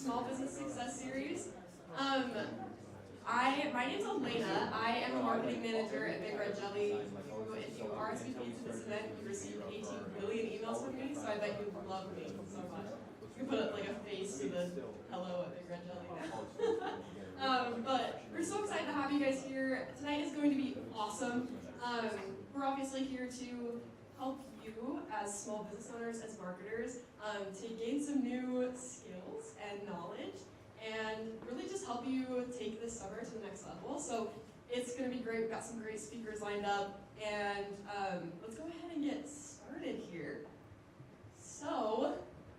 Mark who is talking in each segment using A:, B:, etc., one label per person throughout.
A: Small Business Success Series. My name's Elena. I am a marketing manager at Big Red Jelly. If you RSVP to this event, you received 18 billion emails from me, so I bet you love me so much. You can put like a face to the hello at Big Red Jelly now. But we're so excited to have you guys here. Tonight is going to be awesome. We're obviously here to help you as small business owners, as marketers, to gain some new skills and knowledge, and really just help you take this summer to the next level. So it's going to be great. We've got some great speakers lined up, and let's go ahead and get started here. So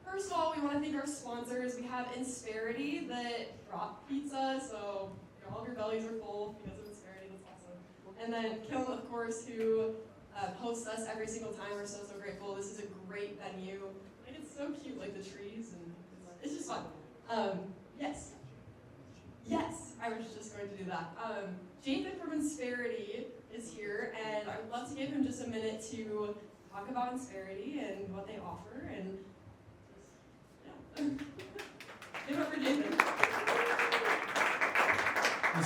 A: first of all, we want to thank our sponsors. We have Insperity that brought pizza, so all of your bellies are full because of Insperity. That's awesome. And then Kiln, of course, who hosts us every single time. We're so grateful. This is a great venue. Like, it's so cute, like the trees, and it's just fun. Yes, I was just going to do that. Jason from Insperity is here, and I would love to give him just a minute to talk about Insperity and what they offer, and just, yeah. Give it up for Jason.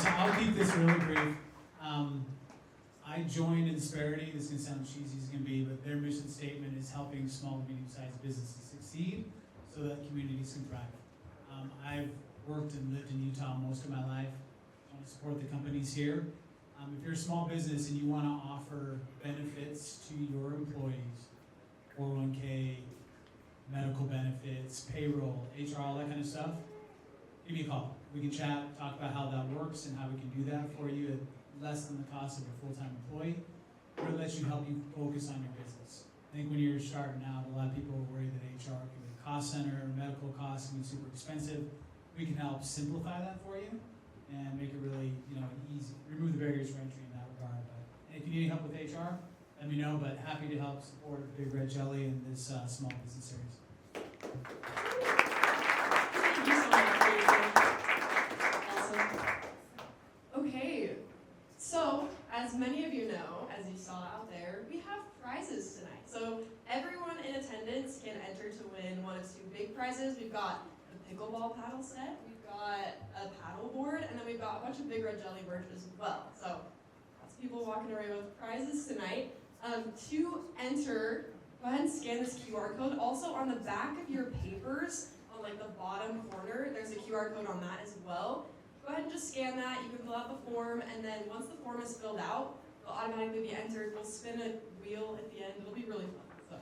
B: So I'll keep this really brief. I joined Insperity. This is going to sound cheesy as going to be, but their mission statement is helping small and medium-sized businesses succeed so that communities can thrive. I've worked and lived in Utah most of my life. I want to support the companies here. If you're a small business and you want to offer benefits to your employees, 401k, medical benefits, payroll, HR, all that kind of stuff, give me a call. We can chat, talk about how that works and how we can do that for you at less than the cost of a full-time employee, or it lets you help you focus on your business. I think when you're starting out, a lot of people are worried that HR can be a cost center, medical costs can be super expensive. We can help simplify that for you and make it really, easy. Remove the barriers for entry in that regard. But if you need help with HR, let me know. But happy to help support Big Red Jelly in this small business series.
A: Thank you so much, Jason. Awesome. Okay. So, as many of you know, as you saw out there, we have prizes tonight. So everyone in attendance can enter to win one of two big prizes. We've got a pickleball paddle set, we've got a paddle board, and then we've got a bunch of Big Red Jelly merch as well. So lots of people walking away with prizes tonight. To enter, go ahead and scan this QR code. Also on the back of your papers, on like the bottom corner, there's a QR code on that as well. Go ahead and just scan that. You can fill out the form, and then once the form is filled out, it'll automatically be entered. We'll spin a wheel at the end. It'll be really fun.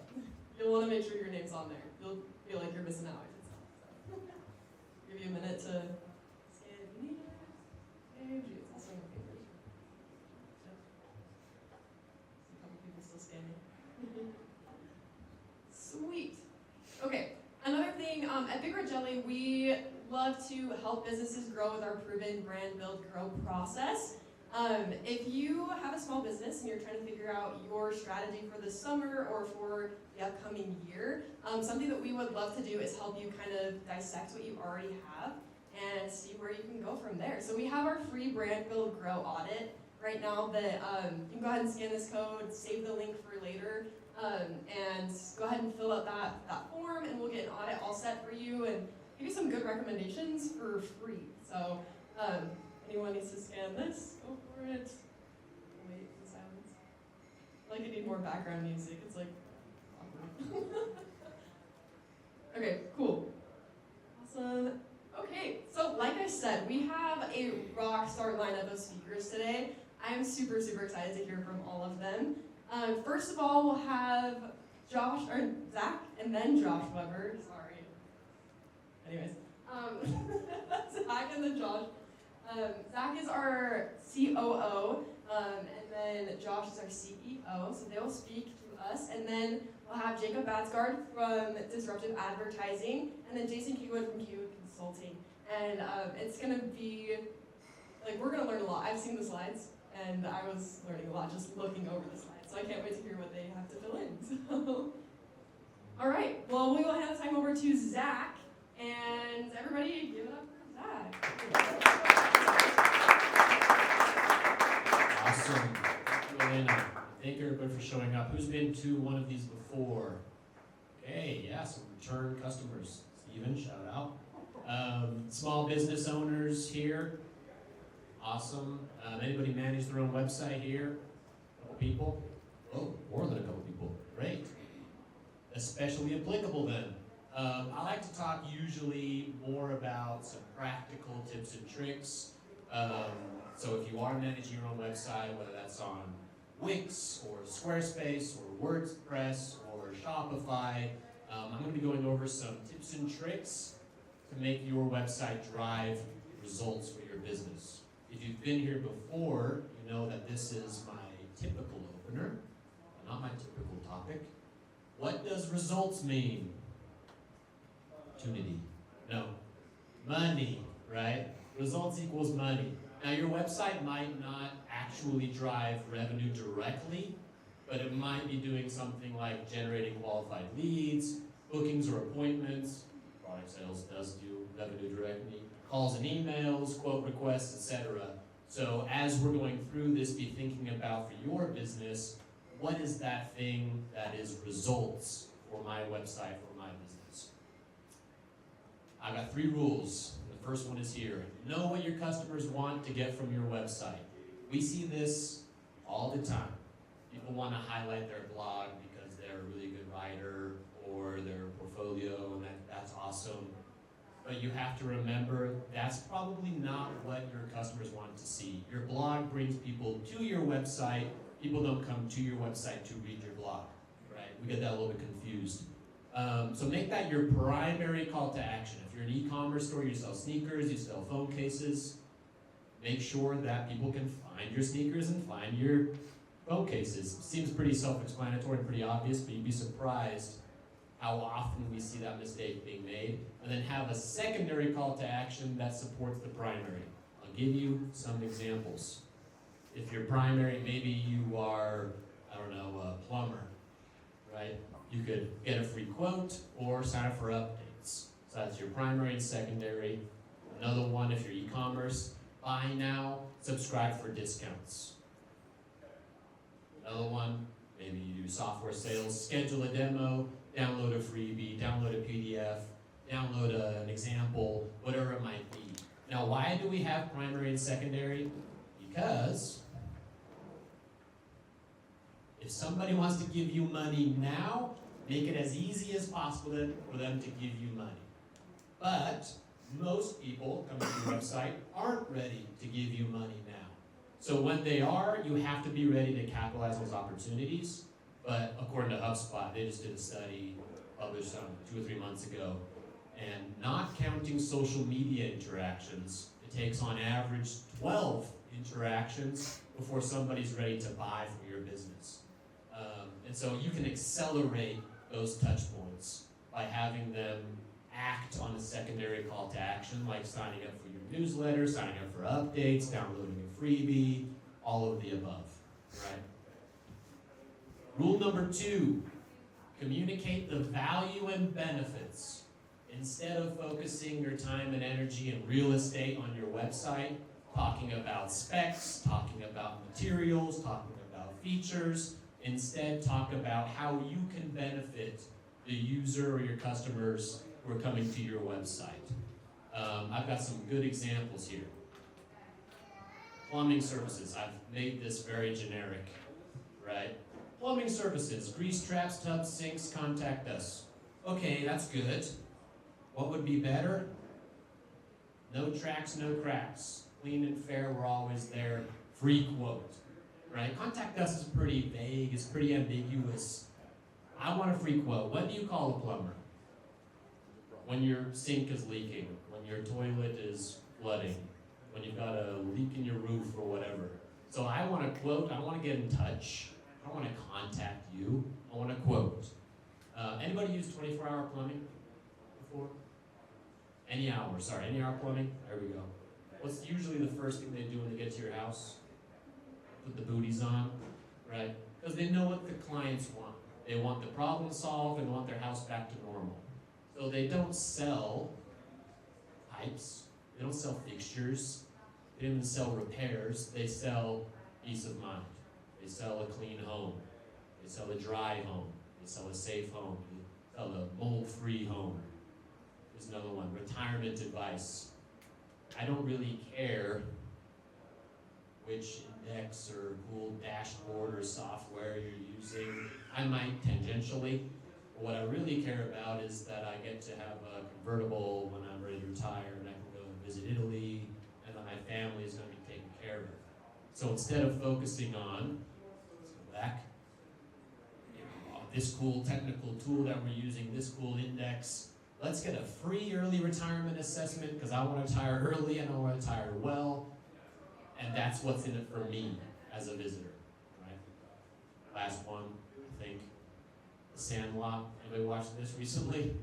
A: So you'll want to make sure your name's on there. You'll feel like you're missing out. So give you a minute to scan if you need it. And it's also in the papers. Yep. A couple people still scanning. Sweet. Okay. Another thing, at Big Red Jelly, we love to help businesses grow with our proven brand build grow process. If you have a small business and you're trying to figure out your strategy for the summer or for the upcoming year, something that we would love to do is help you kind of dissect what you already have and see where you can go from there. So we have our free brand build grow audit right now that you can go ahead and scan this code, save the link for later, and go ahead and fill out that form, and we'll get an audit all set for you and give you some good recommendations for free. So anyone needs to scan this, go for it. Wait in silence. I feel like I need more background music. It's like awkward. Okay, cool. Awesome. Okay, so like I said, we have a rock star lineup of speakers today. I am super excited to hear from all of them. First of all, we'll have Zach, and then Josh Weber. Sorry. Anyways, Zach and then Josh. Zach is our COO, and then Josh is our CEO. So they will speak to us, and then we'll have Jacob Baadsgaard from Disruptive Advertising, and then Jason Caywood from Caywood Consulting. And it's gonna be like we're gonna learn a lot. I've seen the slides, and I was learning a lot just looking over the slides. So I can't wait to hear what they have to fill in. So, all right. Well, we will hand the time over to Zach, and everybody give it up for Zach.
C: Awesome. Thank you, Elena. Thank you, everybody, for showing up. Who's been to one of these before? Okay, yeah, some return customers. Steven, shout out. Small business owners here. Awesome. Anybody manage their own website here? A couple people? Oh, more than a couple people. Great. Especially applicable then. I like to talk usually more about some practical tips and tricks. So if you are managing your own website, whether that's on Wix or Squarespace or WordPress or Shopify, I'm going to be going over some tips and tricks to make your website drive results for your business. If you've been here before, you know that this is my typical opener, not my typical topic. What does results mean? Opportunity. No. Money, right? Results equals money. Now your website might not actually drive revenue directly, but it might be doing something like generating qualified leads, bookings or appointments. Product sales does do revenue directly. Calls and emails, quote requests, etc. So as we're going through this, be thinking about for your business, what is that thing that is results for my website, for my business? I've got 3 rules. The first one is here. Know what your customers want to get from your website. We see this all the time. People want to highlight their blog because they're a really good writer or their portfolio, and that's awesome. But you have to remember that's probably not what your customers want to see. Your blog brings people to your website. People don't come to your website to read your blog, right? We get that a little bit confused. So make that your primary call to action. If you're an e-commerce store, you sell sneakers, you sell phone cases, make sure that people can find your sneakers and find your phone cases. Seems pretty self-explanatory and pretty obvious, but you'd be surprised how often we see that mistake being made. And then have a secondary call to action that supports the primary. I'll give you some examples. If you're primary, maybe you are, I don't know, a plumber, right? You could get a free quote or sign up for updates. So that's your primary and secondary. Another one, if you're e-commerce, buy now, subscribe for discounts. Another one, maybe you do software sales, schedule a demo, download a freebie, download a PDF, download an example, whatever it might be. Now, why do we have primary and secondary? Because if somebody wants to give you money now, make it as easy as possible for them to give you money. But most people coming to your website aren't ready to give you money now. So when they are, you have to be ready to capitalize those opportunities. But according to HubSpot, they just did a study published 2 or 3 months ago, and not counting social media interactions, it takes on average 12 interactions before somebody's ready to buy from your business. And so you can accelerate those touch points by having them act on a secondary call to action, like signing up for your newsletter, signing up for updates, downloading a freebie, all of the above, right? Rule number 2, communicate the value and benefits. Instead of focusing your time and energy in real estate on your website, talking about specs, talking about materials, talking about features, instead talk about how you can benefit the user or your customers who are coming to your website. I've got some good examples here. Plumbing services. I've made this very generic, right? Plumbing services, grease traps, tubs, sinks, contact us. Okay, that's good. What would be better? No tracks, no cracks. Clean and fair, we're always there. Free quote, right? Contact us is pretty vague, it's pretty ambiguous. I want a free quote. What do you call a plumber? When your sink is leaking, when your toilet is flooding, when you've got a leak in your roof or whatever. So I want a quote, I want to get in touch. I don't want to contact you, I want a quote. Anybody use 24-hour plumbing before? Any hour plumbing? There we go. What's usually the first thing they do when they get to your house? Put the booties on, right? Because they know what the clients want. They want the problem solved and they want their house back to normal. So they don't sell pipes, they don't sell fixtures, they don't even sell repairs, they sell peace of mind. They sell a clean home, they sell a dry home, they sell a safe home, they sell a mold-free home. is another one. Retirement advice. I don't really care which index or cool dashboard or software you're using. I might tangentially. But what I really care about is that I get to have a convertible when I'm ready to retire, and I can go and visit Italy, and that my family is going to be taken care of. So instead of focusing on, let's go back, this cool technical tool that we're using, this cool index, let's get a free early retirement assessment because I want to retire early and I want to retire well. And that's what's in it for me as a visitor, right? Last one, I think, The Sandlot. Anybody watched this recently?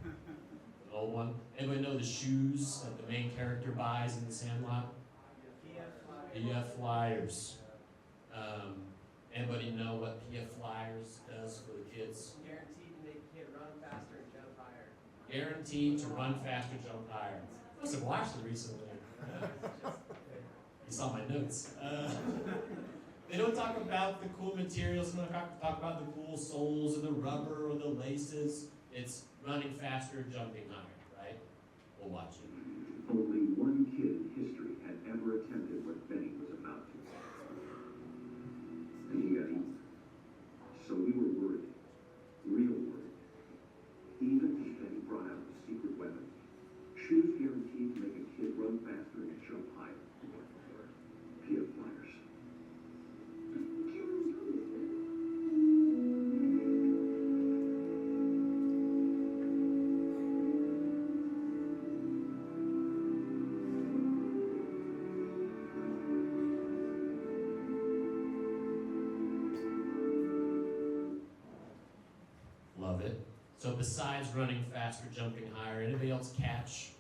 C: The old one. Anybody know the shoes that the main character buys in The Sandlot? PF Flyers. Anybody know what PF Flyers does for the kids?
D: Guaranteed to make the kid run faster and jump higher.
C: Guaranteed to run faster, jump higher. I must have watched it recently. You saw my notes. They don't talk about the cool materials. They don't talk about the cool soles or the rubber or the laces. It's running faster, jumping higher, right? We'll watch it.
E: Only one kid in history had ever attempted what Benny was about to. And he got eaten. So we were worried. Real worried. Even as Benny brought out the secret weapon. Shoes guaranteed to make a kid run faster and jump higher. PF Flyers.
C: Love it. So besides running faster, jumping higher, anybody else catch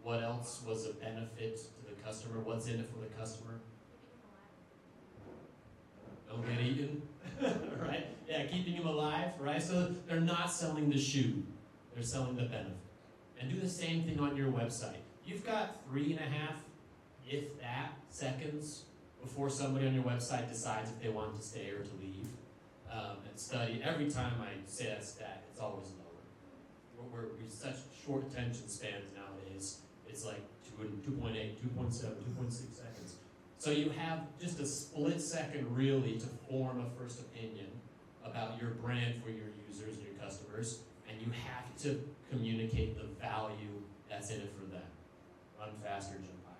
C: what else was a benefit to the customer? What's in it for the customer? Don't get eaten, right? Yeah, keeping him alive, right? So they're not selling the shoe, they're selling the benefit. And do the same thing on your website. You've got 3.5, if that, seconds before somebody on your website decides if they want to stay or to leave. And study. Every time I say that stat, it's always lower. We're such short attention spans nowadays. It's like 2.8, 2.7, 2.6 seconds. So you have just a split second really to form a first opinion about your brand for your users and your customers, and you have to communicate the value that's in it for them. Run faster, jump higher.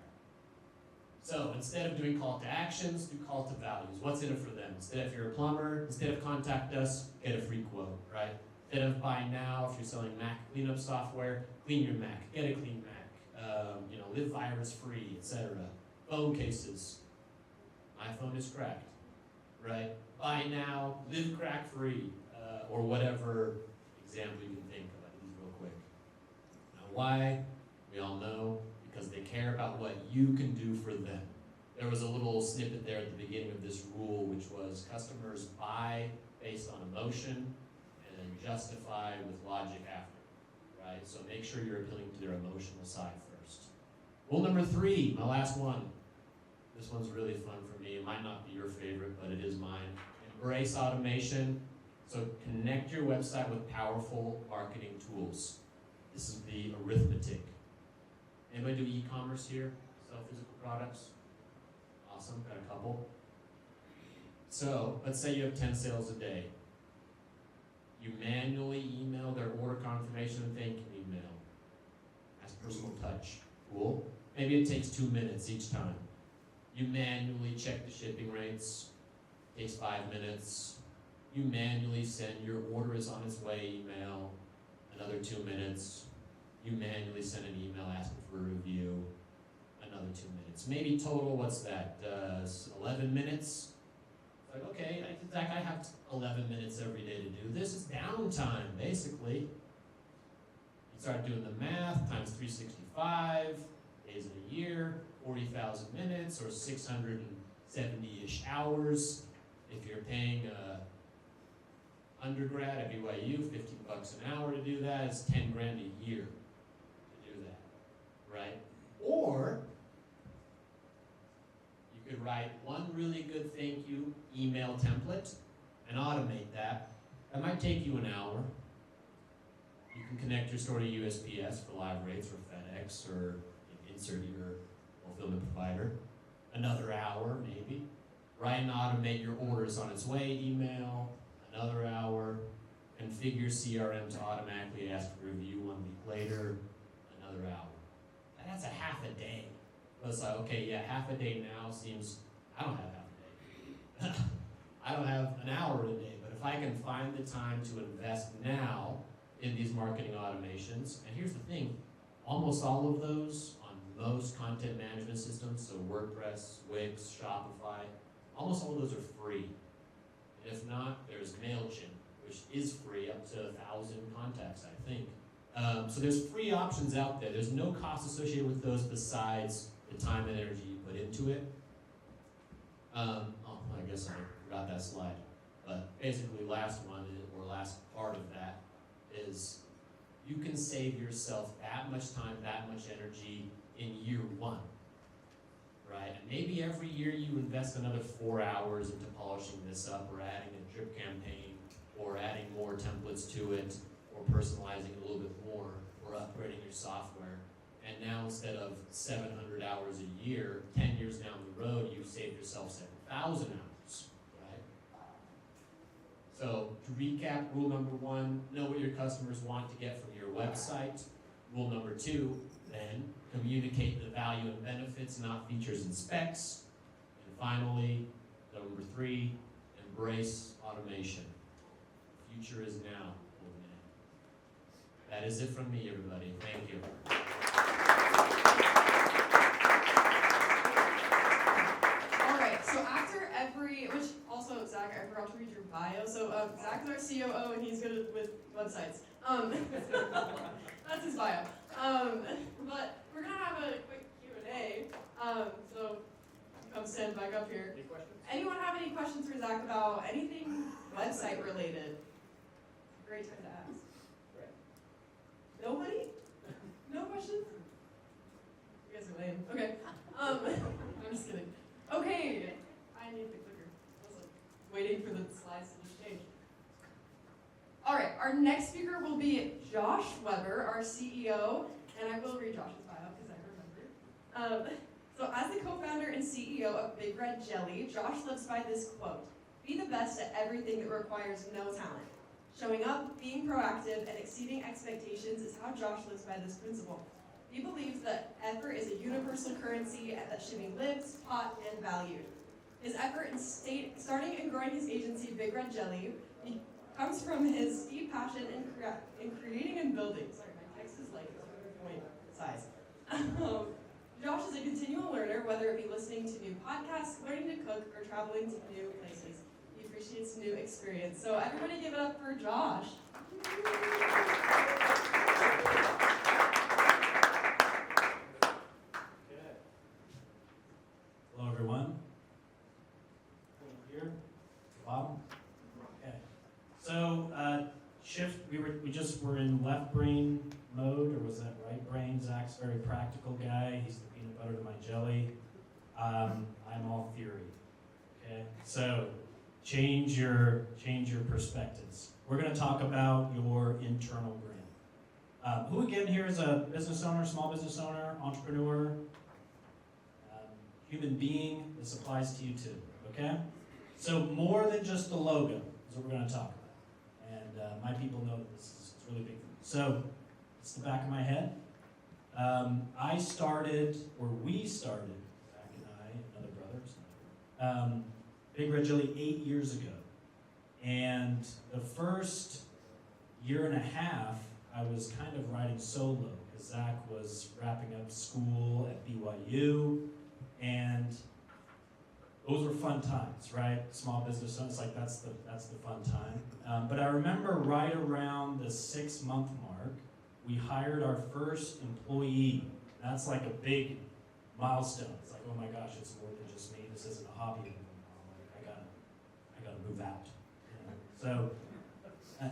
C: So instead of doing call to actions, do call to values. What's in it for them? Instead, if you're a plumber, instead of contact us, get a free quote, right? Instead of buy now, if you're selling Mac cleanup software, clean your Mac, get a clean Mac. Live virus free, etc. Phone cases. My phone is cracked, right? Buy now, live crack free, or whatever example you can think of. These real quick. Now, why? We all know. Because they care about what you can do for them. There was a little snippet there at the beginning of this rule, which was customers buy based on emotion and then justify with logic after, right? So make sure you're appealing to their emotional side first. Rule number 3, my last one. This one's really fun for me. It might not be your favorite, but it is mine. Embrace automation. So connect your website with powerful marketing tools. This is the arithmetic. Anybody do e-commerce here? Sell physical products? Awesome, got a couple. So, let's say you have 10 sales a day. You manually email their order confirmation and thank you email. That's personal touch. Cool. Maybe it takes 2 minutes each time. You manually check the shipping rates. Takes 5 minutes. You manually send your order is on its way email. Another 2 minutes. You manually send an email asking for a review, another 2 minutes. Maybe total, what's that, 11 minutes? It's like, okay, Zach, I have 11 minutes every day to do this. It's downtime, basically. You start doing the math, times 365, days in a year, 40,000 minutes, or 670-ish hours. If you're paying undergrad at BYU, $15 an hour to do that, it's 10 grand a year. Right? Or you could write one really good thank you email template and automate that. That might take you an hour. You can connect your store to USPS for live rates or FedEx or insert your fulfillment provider. Another hour, maybe. Write and automate your orders on its way, email, another hour. Configure CRM to automatically ask for review 1 week later, another hour. That's a half a day. But it's like, okay, yeah, half a day now seems, I don't have half a day. I don't have an hour a day, but if I can find the time to invest now in these marketing automations, and here's the thing, almost all of those on most content management systems, so WordPress, Wix, Shopify, almost all of those are free. And if not, there's MailChimp, which is free up to 1,000 contacts, I think. So there's free options out there. There's no cost associated with those besides the time and energy you put into it. I guess I forgot that slide. But basically, last one, or last part of that, is you can save yourself that much time, that much energy in year 1. Right? And maybe every year you invest another 4 hours into polishing this up, or adding a drip campaign, or adding more templates to it, or personalizing it a little bit more, or upgrading your software. And now instead of 700 hours a year, 10 years down the road, you've saved yourself 7,000 hours, right? So to recap, rule number 1, know what your customers want to get from your website. Rule number 2, then communicate the value and benefits, not features and specs. And finally, number 3, embrace automation. The future is now. That is it from me, everybody. Thank you.
A: All right, so after every, which also, Zach, I forgot to read your bio. So Zach is our COO, and he's good with websites. That's his bio. But we're going to have a quick Q&A. So come stand back up here.
D: Any questions?
A: Anyone have any questions for Zach about anything website related? Great time to ask. Nobody? No questions? You guys are lame. Okay. I'm just kidding. Okay. I need the clicker. I was like waiting for the slides to just change. All right. Our next speaker will be Josh Weber, our CEO, and I will read Josh's bio because I remember. So as the co-founder and CEO of Big Red Jelly, Josh lives by this quote: "Be the best at everything that requires no talent. Showing up, being proactive, and exceeding expectations is how Josh lives by this principle. He believes that effort is a universal currency and that should be lived, taught, and valued. His effort in starting and growing his agency, Big Red Jelly, comes from his deep passion in creating and building." Sorry, my text is like point size. Josh is a continual learner, whether it be listening to new podcasts, learning to cook, or traveling to new places. He appreciates new experience. So everybody give it up for Josh.
F: Hello, everyone. Here, bottom. Okay. So shift. We just were in left brain mode, or was that right brain? Zach's a very practical guy. He's the peanut butter to my jelly. I'm all theory. Okay. So change your perspectives. We're going to talk about your internal brand. Who again here is a business owner, small business owner, entrepreneur? Human being, this applies to you too, okay? So more than just the logo is what we're going to talk about. And my people know that this is really big for me. So it's the back of my head. We started, Zach and I, another brother, Big Red Jelly 8 years ago. And the first year and a half, I was kind of riding solo because Zach was wrapping up school at BYU. And those were fun times, right? Small business owners, like that's the fun time. But I remember right around the 6-month mark, we hired our first employee. That's like a big milestone. It's like, oh my gosh, it's more than just me. This isn't a hobby anymore. Like, I gotta move out. You know? So,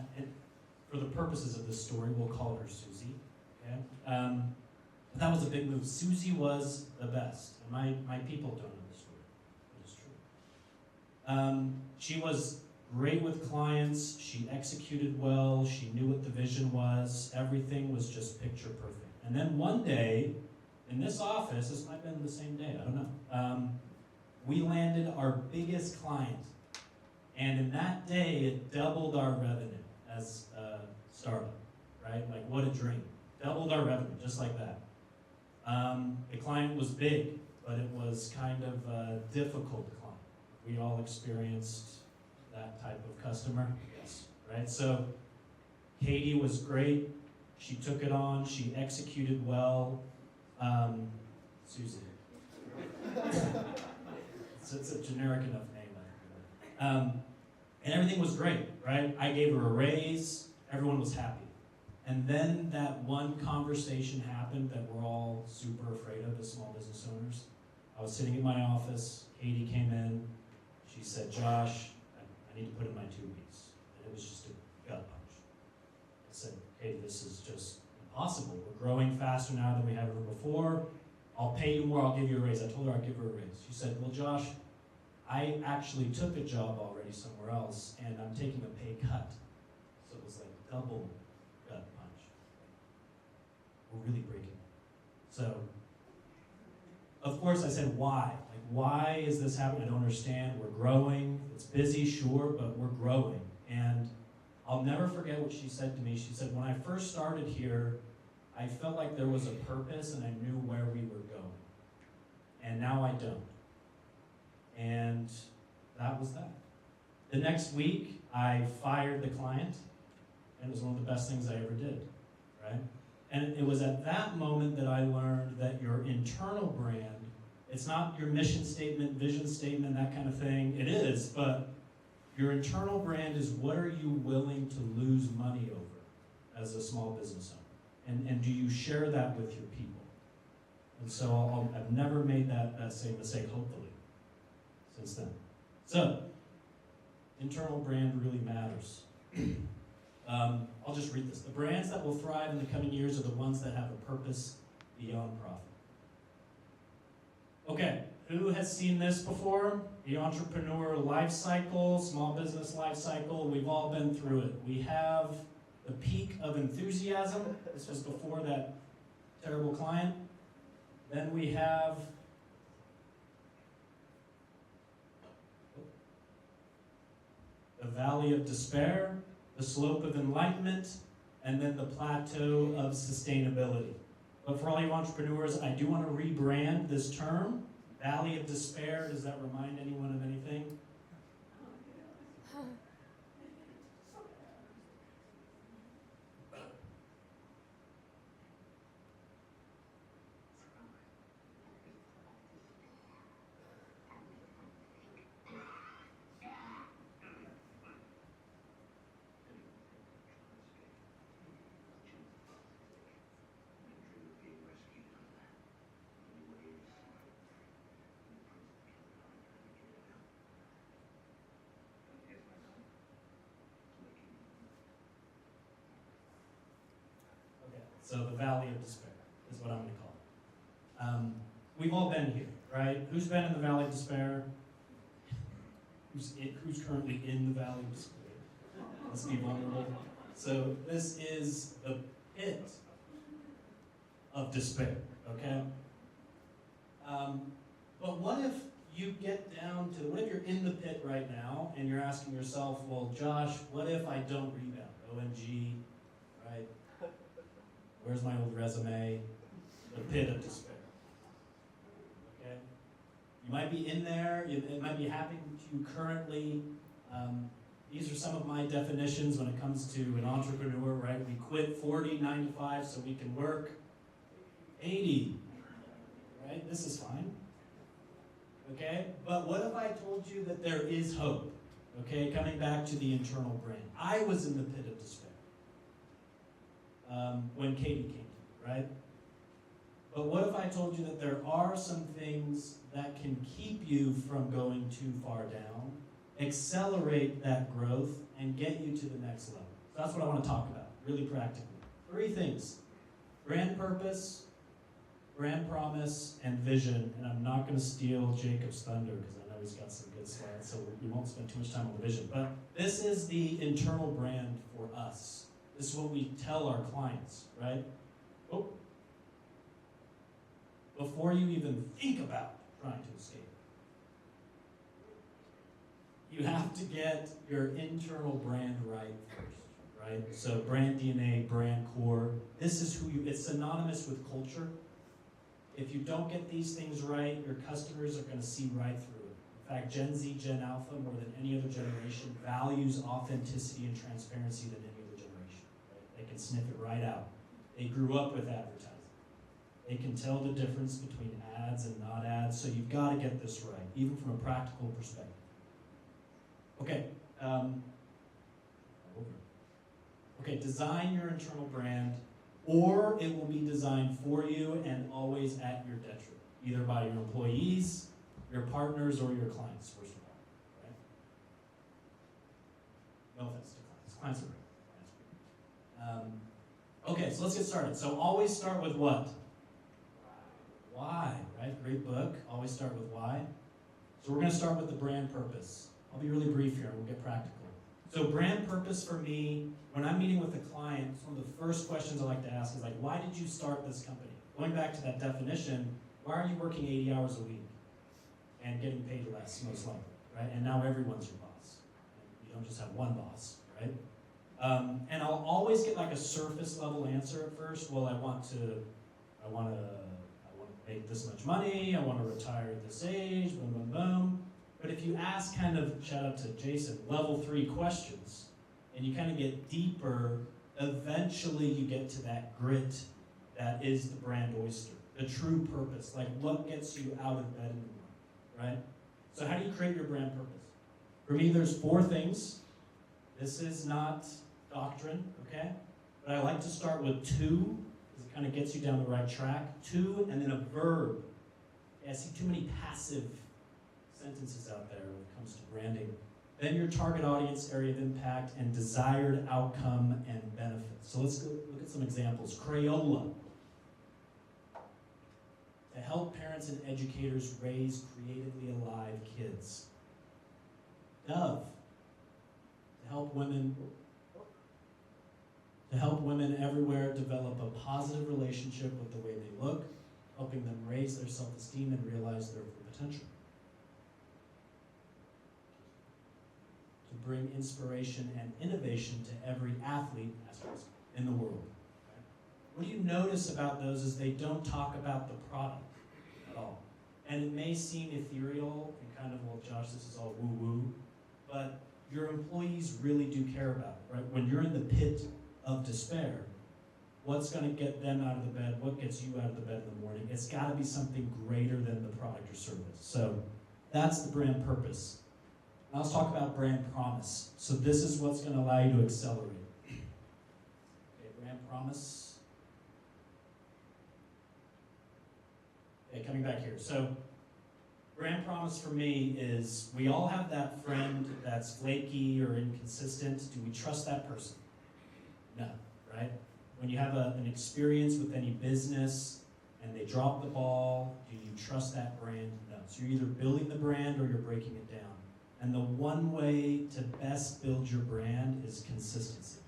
F: for the purposes of this story, we'll call her Susie. Okay. But that was a big move. Susie was the best. And my people don't know the story. It is true. She was great with clients, she executed well, she knew what the vision was, everything was just picture perfect. And then one day, in this office, this might have been the same day, I don't know, we landed our biggest client. And in that day, it doubled our revenue as a startup, right? Like, what a dream. Doubled our revenue, just like that. The client was big, but it was kind of a difficult client. We all experienced that type of customer, yes, right? So Katie was great. She took it on. She executed well. Susie. It's a generic enough name. And everything was great, right? I gave her a raise. Everyone was happy. And then that one conversation happened that we're all super afraid of as small business owners. I was sitting in my office. Katie came in. She said, Josh, I need to put in my 2 weeks. And it was just a gut punch. I said, hey, this is just impossible. We're growing faster now than we have ever before. I'll pay you more. I'll give you a raise. I told her I'd give her a raise. She said, well, Josh, I actually took a job already somewhere else, and I'm taking a pay cut. So it was like double gut punch. We're really breaking. So, of course, I said, why? Like, why is this happening? I don't understand. We're growing. It's busy, sure, but we're growing. And I'll never forget what she said to me. She said, when I first started here, I felt like there was a purpose and I knew where we were going. And now I don't. And that was that. The next week, I fired the client, and it was one of the best things I ever did, right? And it was at that moment that I learned that your internal brand, it's not your mission statement, vision statement, that kind of thing. It is, but your internal brand is what are you willing to lose money over as a small business owner? And do you share that with your people? And so I've never made that same mistake, hopefully, since then. So, internal brand really matters. I'll just read this. The brands that will thrive in the coming years are the ones that have a purpose beyond profit. Okay, who has seen this before? The entrepreneur life cycle, small business life cycle. We've all been through it. We have the peak of enthusiasm. This was before that terrible client. Then we have the valley of despair, the slope of enlightenment, and then the plateau of sustainability. But for all you entrepreneurs, I do want to rebrand this term. Valley of despair, does that remind anyone of anything? So the valley of despair is what I'm going to call it. We've all been here, right? Who's been in the valley of despair? Who's currently in the valley of despair? Let's be vulnerable. So this is the pit of despair, okay? But what if you get down to, what if you're in the pit right now and you're asking yourself, well, Josh, what if I don't rebound? OMG, right? Where's my old resume? The pit of despair. Okay? You might be in there. It might be happening to you currently. These are some of my definitions when it comes to an entrepreneur, right? We quit 40, 9 to 5 so we can work 80, right? This is fine. Okay? But what if I told you that there is hope? Okay? Coming back to the internal brand. I was in the pit of despair. When Katie came to me, right? But what if I told you that there are some things that can keep you from going too far down, accelerate that growth, and get you to the next level? So that's what I want to talk about, really practically. 3 things. Brand purpose, brand promise, and vision. And I'm not going to steal Jacob's thunder because I know he's got some good slides, so we won't spend too much time on the vision. But this is the internal brand for us. This is what we tell our clients, right? Oh. Before you even think about trying to escape, you have to get your internal brand right first, right? So brand DNA, brand core, this is who you, it's synonymous with culture. If you don't get these things right, your customers are going to see right through it. In fact, Gen Z, Gen Alpha, more than any other generation, values authenticity and transparency than any other generation. Right? They can sniff it right out. They grew up with advertising. They can tell the difference between ads and not ads, so you've got to get this right, even from a practical perspective. Okay. Okay, design your internal brand, or it will be designed for you and always at your detriment, either by your employees, your partners, or your clients, first of all. Right? No offense to clients. Clients are great. Okay, so let's get started. So always start with what? Why, right? Great book. Always start with why. So we're going to start with the brand purpose. I'll be really brief here. We'll get practical. So brand purpose for me, when I'm meeting with a client, one of the first questions I like to ask is like, why did you start this company? Going back to that definition, why are you working 80 hours a week and getting paid less, most likely, right? And now everyone's your boss. You don't just have one boss, right? And I'll always get like a surface level answer at first. Well, I want to make this much money. I want to retire at this age. Boom, boom, boom. But if you ask kind of, shout out to Jason, level 3 questions, and you kind of get deeper, eventually you get to that grit that is the brand oyster, the true purpose, like what gets you out of bed in the morning, right? So how do you create your brand purpose? For me, there's 4 things. This is not doctrine, okay? But I like to start with 2, because it kind of gets you down the right track. 2, and then a verb. I see too many passive sentences out there when it comes to branding. Then your target audience, area of impact, and desired outcome and benefits. So let's go look at some examples. Crayola. To help parents and educators raise creatively alive kids. Dove. To help women everywhere develop a positive relationship with the way they look, helping them raise their self-esteem and realize their full potential. To bring inspiration and innovation to every athlete in the world. What do you notice about those is they don't talk about the product at all. And it may seem ethereal and kind of, well, Josh, this is all woo-woo, but your employees really do care about it, right? When you're in the pit of despair, what's going to get them out of the bed? What gets you out of the bed in the morning? It's got to be something greater than the product or service. So that's the brand purpose. Now let's talk about brand promise. So this is what's going to allow you to accelerate. Okay, brand promise. Okay, coming back here. So brand promise for me is we all have that friend that's flaky or inconsistent. Do we trust that person? No, right? When you have an experience with any business and they drop the ball, do you trust that brand? No. So you're either building the brand or you're breaking it down. And the one way to best build your brand is consistency.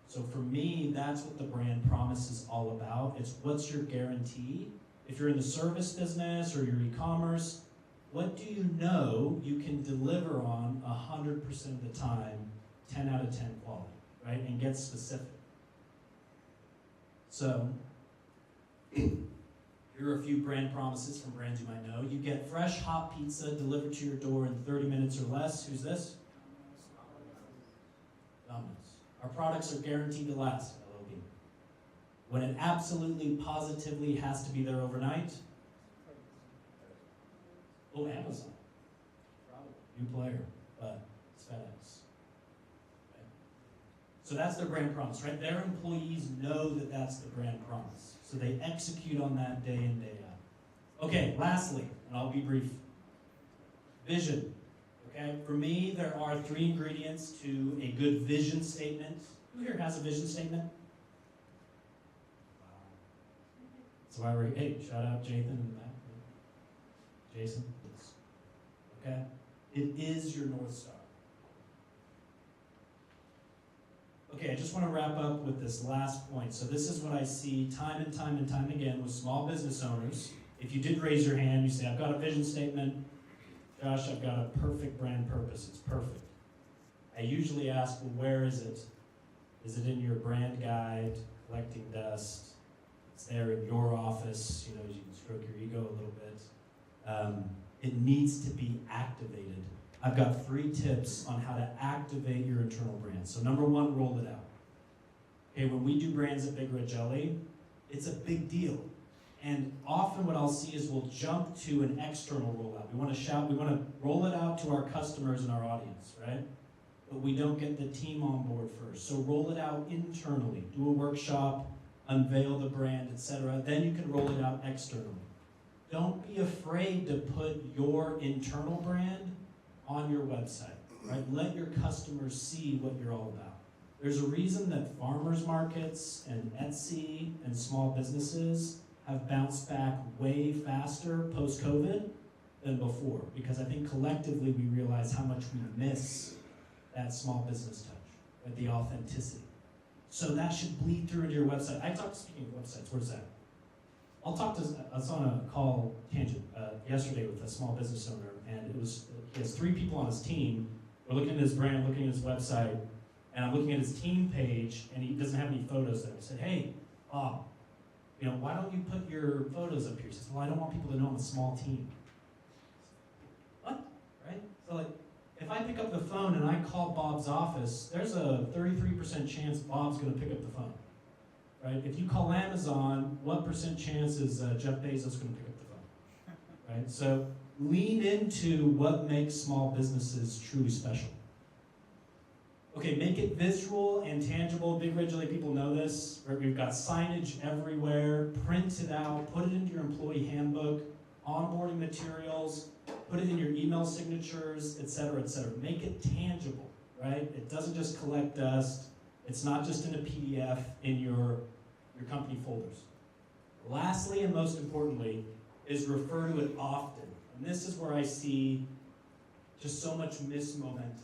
F: So for me, that's what the brand promise is all about. It's what's your guarantee? If you're in the service business or your e-commerce, what do you know you can deliver on 100% of the time, 10 out of 10 quality, right? And get specific. So, here are a few brand promises from brands you might know. You get fresh, hot pizza delivered to your door in 30 minutes or less. Who's this? Domino's. Our products are guaranteed to last. LOB. When it absolutely, positively has to be there overnight. Oh, Amazon. Probably. New player, but it's FedEx. Okay. So that's their brand promise, right? Their employees know that that's the brand promise. So they execute on that day in, day out. Okay, lastly, and I'll be brief. Vision. Okay, for me, there are 3 ingredients to a good vision statement. Who here has a vision statement? Wow. That's why we're, hey, shout out Jathan in the back. Jason. okay? It is your North Star. Okay, I just want to wrap up with this last point. So this is what I see time and time and time again with small business owners. If you did raise your hand, you say, I've got a vision statement. Josh, I've got a perfect brand purpose. It's perfect. I usually ask, well, where is it? Is it in your brand guide, collecting dust? It's there in your office, you know, you can stroke your ego a little bit. It needs to be activated. I've got 3 tips on how to activate your internal brand. So number 1, roll it out. Okay, when we do brands at Big Red Jelly, it's a big deal. And often what I'll see is we'll jump to an external rollout. We want to shout, we want to roll it out to our customers and our audience, right? But we don't get the team on board first. So roll it out internally. Do a workshop, unveil the brand, etc. Then you can roll it out externally. Don't be afraid to put your internal brand on your website, right? Let your customers see what you're all about. There's a reason that farmers markets and Etsy and small businesses have bounced back way faster post-COVID than before, because I think collectively we realize how much we miss that small business touch, right? The authenticity. So that should bleed through into your website. Speaking of websites, where's that? I was on a call tangent yesterday with a small business owner, and he has 3 people on his team. We're looking at his brand, looking at his website, and I'm looking at his team page, and he doesn't have any photos there. I said, hey, Bob, you know, why don't you put your photos up here? He says, well, I don't want people to know I'm a small team. What? Right? So like, if I pick up the phone and I call Bob's office, there's a 33% chance Bob's going to pick up the phone. Right? If you call Amazon, what % chance is Jeff Bezos going to pick up the phone? Right? So lean into what makes small businesses truly special. Okay, make it visual and tangible. Big Red Jelly people know this. Right? We've got signage everywhere. Print it out. Put it into your employee handbook. Onboarding materials. Put it in your email signatures, etc., etc. Make it tangible, right? It doesn't just collect dust. It's not just in a PDF in your company folders. Lastly, and most importantly, is refer to it often. And this is where I see just so much missed momentum,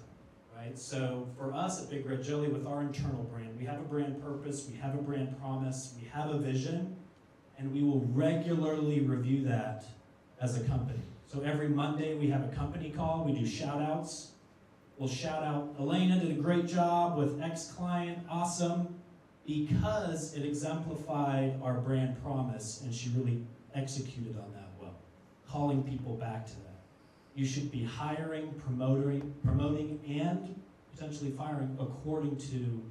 F: right? So for us at Big Red Jelly, with our internal brand, we have a brand purpose, we have a brand promise, we have a vision, and we will regularly review that as a company. So every Monday we have a company call, we do shout outs. We'll shout out, Elena did a great job with X client, awesome, because it exemplified our brand promise and she really executed on that well, calling people back to that. You should be hiring, promoting, and potentially firing according to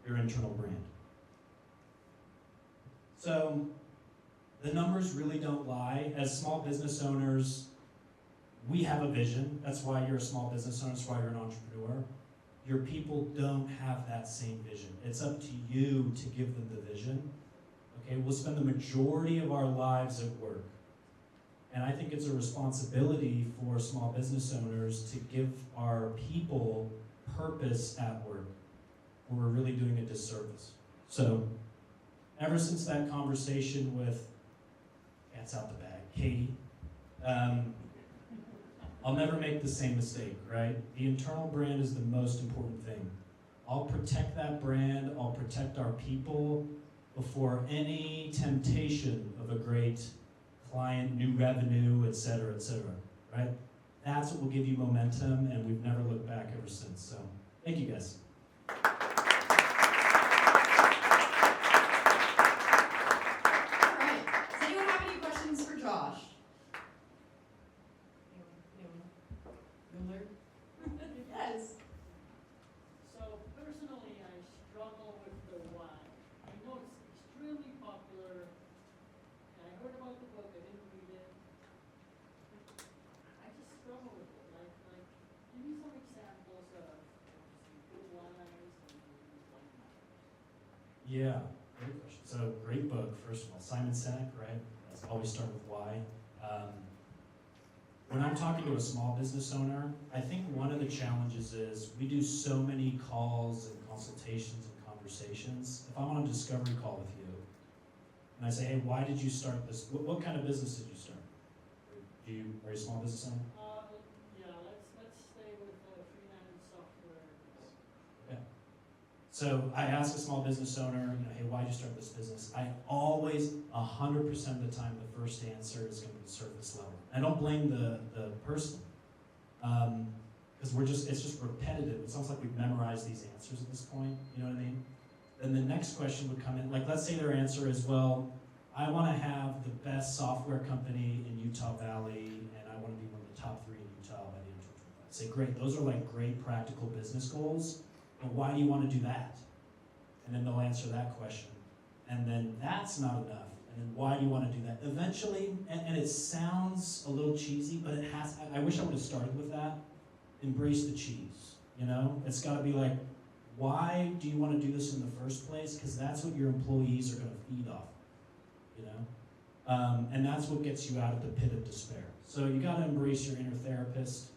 F: your internal brand. So the numbers really don't lie. As small business owners, we have a vision. That's why you're a small business owner. That's why you're an entrepreneur. Your people don't have that same vision. It's up to you to give them the vision. Okay, we'll spend the majority of our lives at work. And I think it's a responsibility for small business owners to give our people purpose at work, or we're really doing a disservice. So, ever since that conversation with, that's out the bag, Katie, I'll never make the same mistake, right? The internal brand is the most important thing. I'll protect that brand, I'll protect our people before any temptation of a great client, new revenue, et cetera, right? That's what will give you momentum, and we've never looked back ever since. So, thank you guys.
A: All right. Does anyone have any questions for Josh? Anyone? Yes.
G: So personally, I struggle with the why. I know it's extremely popular, and I heard about the book. I didn't read it. I just struggle with it. Like, give me some examples of some good whys and why not.
F: Yeah, great question. So, great book, first of all. Simon Sinek, right? Let's always start with why. When I'm talking to a small business owner, I think one of the challenges is we do so many calls and consultations and conversations. If I'm on a discovery call with you, and I say, hey, why did you start this? What kind of business did you start? Are you a small business owner?
G: Yeah,
F: So I ask a small business owner, hey, why'd you start this business? I always, 100% of the time, the first answer is going to be surface level. I don't blame the person, because it's just repetitive. It's almost like we've memorized these answers at this point, you know what I mean? Then the next question would come in, like let's say their answer is, well, I want to have the best software company in Utah Valley, and I want to be one of the top 3 in Utah by the end of 2025. Say, great, those are like great practical business goals, but why do you want to do that? And then they'll answer that question. And then that's not enough. And then why do you want to do that? Eventually, and it sounds a little cheesy, but it has, I wish I would have started with that. Embrace the cheese, you know? It's got to be like, why do you want to do this in the first place? Because that's what your employees are going to feed off, you know? And that's what gets you out of the pit of despair. So you got to embrace your inner therapist.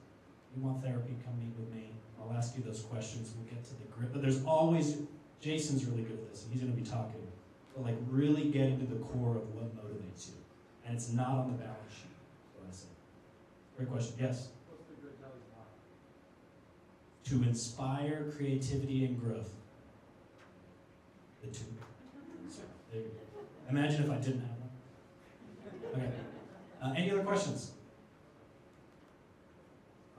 F: You want therapy, come meet with me. I'll ask you those questions. We'll get to the grip. But there's always, Jason's really good at this, and he's going to be talking. But like really getting to the core of what motivates you. And it's not on the balance sheet, is what I say. Great question. Yes?
D: What's the good jelly why?
F: To inspire creativity and growth. The two. There you go. Imagine if I didn't have one. Okay. Any other questions?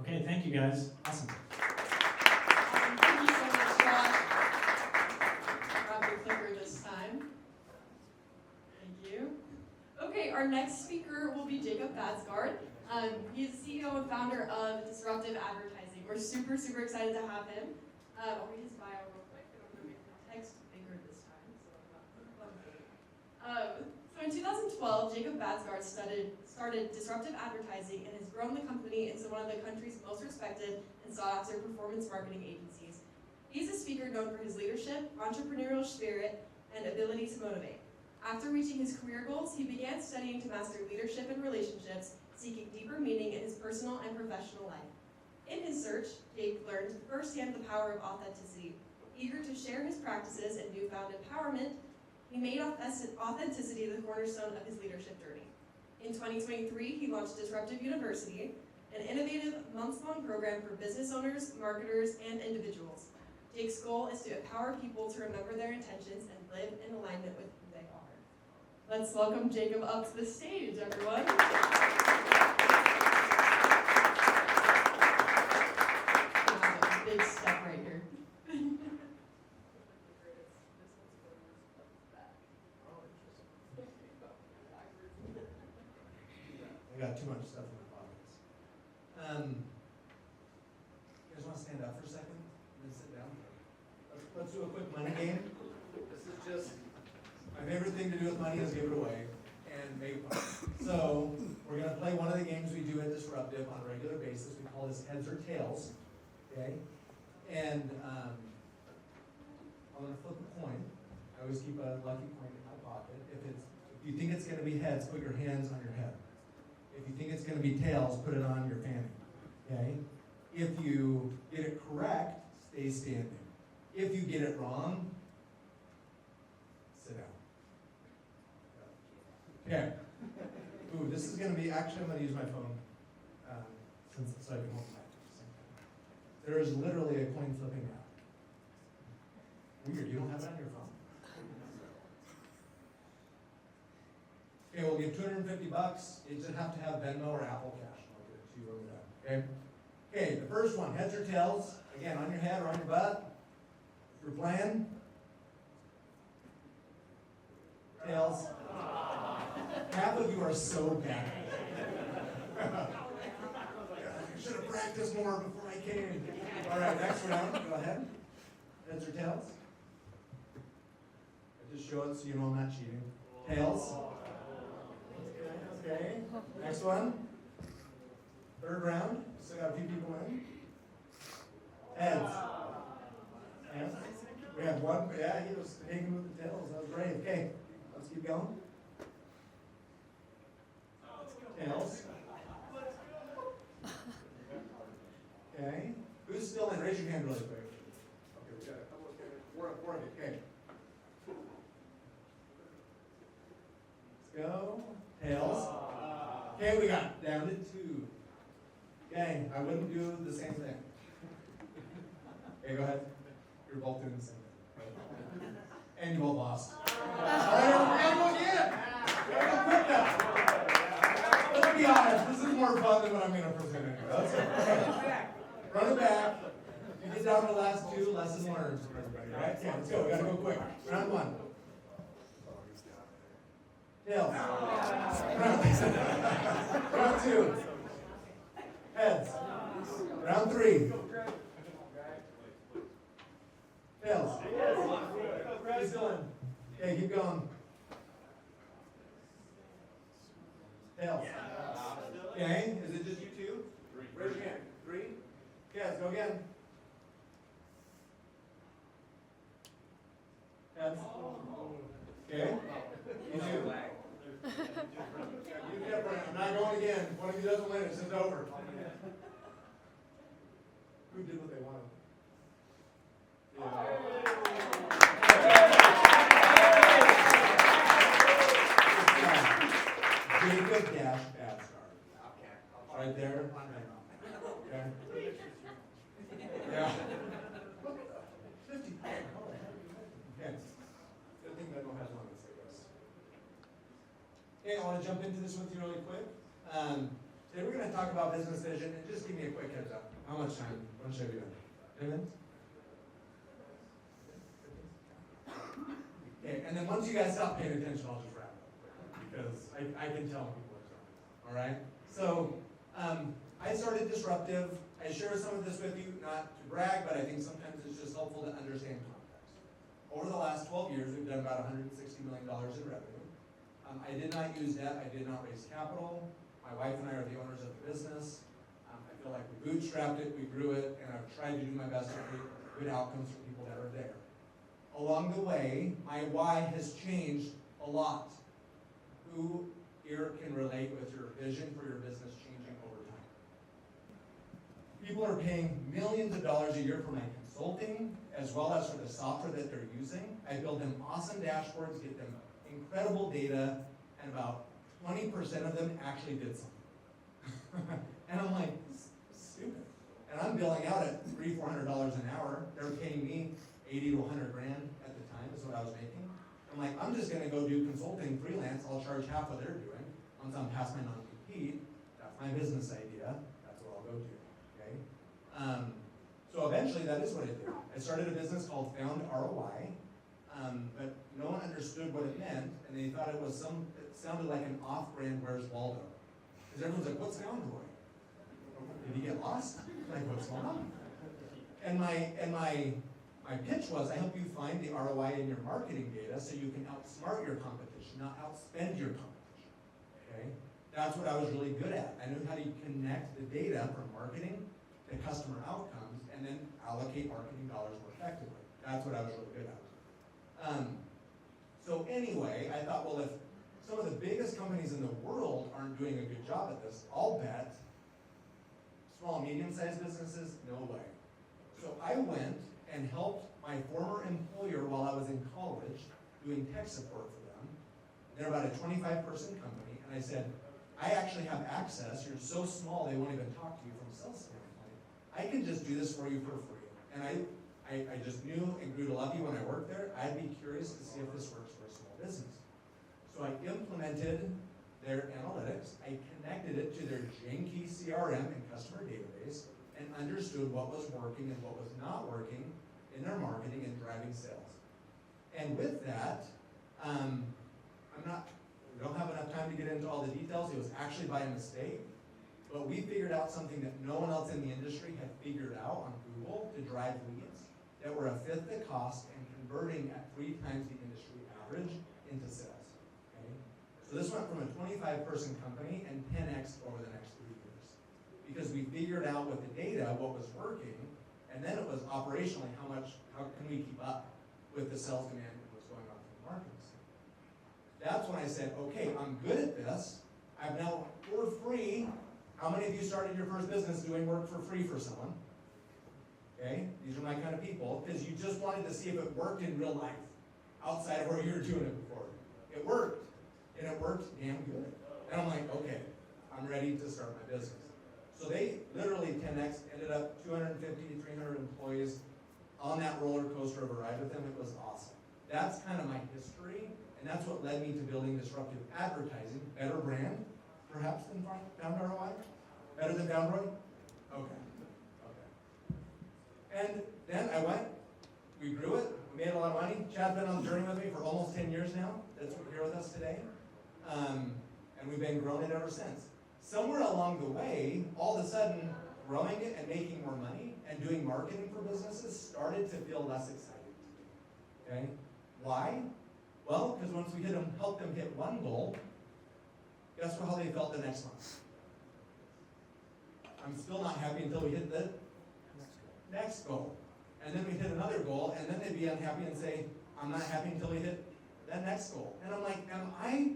F: Okay, thank you guys. Awesome.
A: Thank you so much, Josh. Grab your clicker this time. Thank you. Okay, our next speaker will be Jacob Baadsgaard. He's the CEO and founder of Disruptive Advertising. We're super, super excited to have him. I'll read his bio real quick. I'm going to make the text bigger this time, so I'm not So in 2012, Jacob Baadsgaard started Disruptive Advertising and has grown the company into one of the country's most respected and sought-after performance marketing agencies. He's a speaker known for his leadership, entrepreneurial spirit, and ability to motivate. After reaching his career goals, he began studying to master leadership and relationships, seeking deeper meaning in his personal and professional life. In his search, Jake learned firsthand the power of authenticity. Eager to share his practices and newfound empowerment, he made authenticity the cornerstone of his leadership journey. In 2023, he launched Disruptive University, an innovative months-long program for business owners, marketers, and individuals. Jake's goal is to empower people to remember their intentions and live in alignment with who they are. Let's welcome Jacob up to the stage, everyone. Wow, big step right here.
H: I got too much stuff in my pockets. You guys want to stand up for a second and then sit down? Let's do a quick money game. This is just my favorite thing to do with money is give it away and make fun. So we're going to play one of the games we do at Disruptive on a regular basis. We call this heads or tails. Okay? And I'm going to flip a coin. I always keep a lucky coin in my pocket. If you think it's going to be heads, put your hands on your head. If you think it's going to be tails, put it on your fanny. Okay? If you get it correct, stay standing. If you get it wrong, sit down. Okay. Ooh, this is going to be, actually I'm going to use my phone so I can hold my. There is literally a coin flipping now. Weird, you don't have it on your phone? Okay, we'll give $250. You just have to have Venmo or Apple Cash. I'll get it to you over there. Okay? Okay, the first one, heads or tails. Again, on your head or on your butt. If you're playing. Tails. Half of you are so bad. I should have practiced more before I came. All right, next round. Go ahead. Heads or tails? I just show it so you know I'm not cheating. Tails. Okay. Next one. Third round. Still got a few people in. Heads. Heads. We have one. Yeah, he was hanging with the tails. That was brave. Okay. Let's keep going. Tails. Okay. Who's still in? Raise your hand really quick. Okay, we got a couple of four of you. Okay. Let's go. Tails. Okay, we got down to 2. Gang, I wouldn't do the same thing. Okay, go ahead. You're both doing the same thing. And you all lost. All right, we're gonna go again. We're gonna quick now. Let's be honest, this is more fun than what I'm gonna present anyway. That's okay. Run it back. You get down to the last two, lesson learned from everybody, right? Yeah, let's go. We gotta go quick. Round one. Tails. Round two. Heads. Round three. Tails. Keep going. Okay, keep going. Tails. Okay, is it just you two? Raise your hand. Three. Yes, go again. Heads. Okay. You two. You different. I'm not going again. One of you doesn't win, it's just over. Who did what they wanted? Jacob Dash Baadsgaard. Right there. Okay. Yeah. 50. Okay. Good thing that don't have one that's like us. Okay, I want to jump into this with you really quick. Today we're going to talk about business vision, and just give me a quick heads up. How much time? What should I be doing? 10 minutes? Okay, and then once you guys stop paying attention, I'll just wrap up. Because I can tell when people are talking. All right? So, I started Disruptive. I share some of this with you, not to brag, but I think sometimes it's just helpful to understand context. Over the last 12 years, we've done about $160 million in revenue. I did not use debt. I did not raise capital. My wife and I are the owners of the business. I feel like we bootstrapped it, we grew it, and I've tried to do my best to create good outcomes for people that are there. Along the way, my why has changed a lot. Who here can relate with your vision for your business changing over time? People are paying millions of dollars a year for my consulting, as well as for the software that they're using. I build them awesome dashboards, get them incredible data, and about 20% of them actually did something. And I'm like, stupid. And I'm billing out at $300-400 an hour. They're paying me 80 to 100 grand at the time is what I was making. I'm like, I'm just gonna go do consulting freelance. I'll charge half what they're doing. Once I'm past my non-compete, that's my business idea. That's what I'll go do, okay? So eventually that is what I did. I started a business called Found ROI, but no one understood what it meant, and they thought it sounded like an off-brand Where's Waldo. Because everyone's like, what's Found ROI? Did he get lost? Like, what's going on? And my pitch was, I help you find the ROI in your marketing data so you can outsmart your competition, not outspend your competition. Okay? That's what I was really good at. I knew how to connect the data from marketing to customer outcomes and then allocate marketing dollars more effectively. That's what I was really good at. So anyway, I thought, well, if some of the biggest companies in the world aren't doing a good job at this, I'll bet small and medium-sized businesses, no way. So I went and helped my former employer while I was in college doing tech support for them. They're about a 25-person company, and I said, I actually have access. You're so small they won't even talk to you from a sales standpoint. I can just do this for you for free. And I just knew and grew to love you when I worked there. I'd be curious to see if this works for a small business. So I implemented their analytics. I connected it to their janky CRM and customer database and understood what was working and what was not working in their marketing and driving sales. And with that, we don't have enough time to get into all the details. It was actually by mistake, but we figured out something that no one else in the industry had figured out on Google to drive leads that were a fifth the cost and converting at 3 times the industry average into sales. Okay? So this went from a 25-person company and 10x over the next 3 years because we figured out with the data what was working, and then it was operationally how can we keep up with the sales demand and what's going on in the markets. That's when I said, okay, I'm good at this. I've now, for free, how many of you started your first business doing work for free for someone? Okay, these are my kind of people, because you just wanted to see if it worked in real life, outside of where you were doing it before. It worked, and it worked damn good. And I'm like, okay, I'm ready to start my business. So they literally 10x, ended up 250 to 300 employees, on that roller coaster of a ride with them. It was awesome. That's kind of my history, and that's what led me to building disruptive advertising. Better brand, perhaps, than Found ROI? Better than Downroad? Okay. And then I went, we grew it, we made a lot of money. Chad's been on the journey with me for almost 10 years now. That's what here with us today. And we've been growing it ever since. Somewhere along the way, all of a sudden, growing it and making more money and doing marketing for businesses started to feel less exciting to me. Okay? Why? Well, because once we helped them hit one goal, guess how they felt the next month? I'm still not happy until we hit the next goal. And then we hit another goal, and then they'd be unhappy and say, I'm not happy until we hit that next goal. And I'm like, am I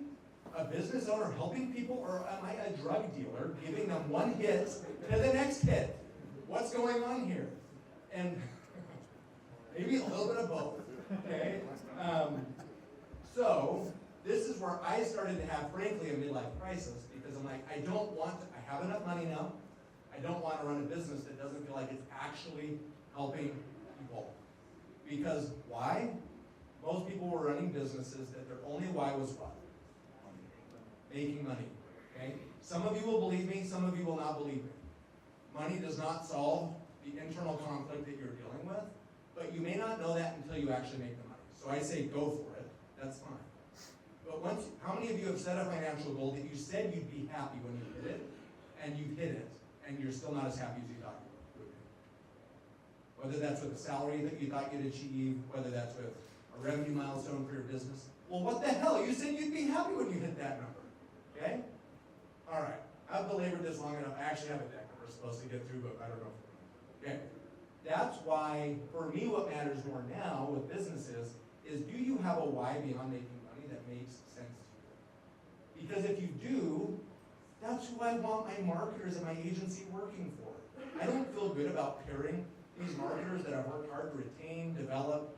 H: a business owner helping people, or am I a drug dealer giving them one hit to the next hit? What's going on here? And maybe a little bit of both, okay? So this is where I started to have, frankly, a midlife crisis, because I'm like, I have enough money now. I don't want to run a business that doesn't feel like it's actually helping people. Because why? Most people were running businesses that their only why was what? Making money, okay? Some of you will believe me, some of you will not believe me. Money does not solve the internal conflict that you're dealing with, but you may not know that until you actually make the money. So I say go for it, that's fine. But how many of you have set a financial goal that you said you'd be happy when you hit it, and you hit it, and you're still not as happy as you thought you would be? Whether that's with a salary that you thought you'd achieve, whether that's with a revenue milestone for your business. Well, what the hell? You said you'd be happy when you hit that number, okay? All right, I've belabored this long enough. I actually have a deck that we're supposed to get through, but I don't know. Okay, that's why, for me, what matters more now with businesses is, do you have a why beyond making money that makes sense to you? Because if you do, that's who I want my marketers and my agency working for. I don't feel good about pairing these marketers that I've worked hard to retain, develop,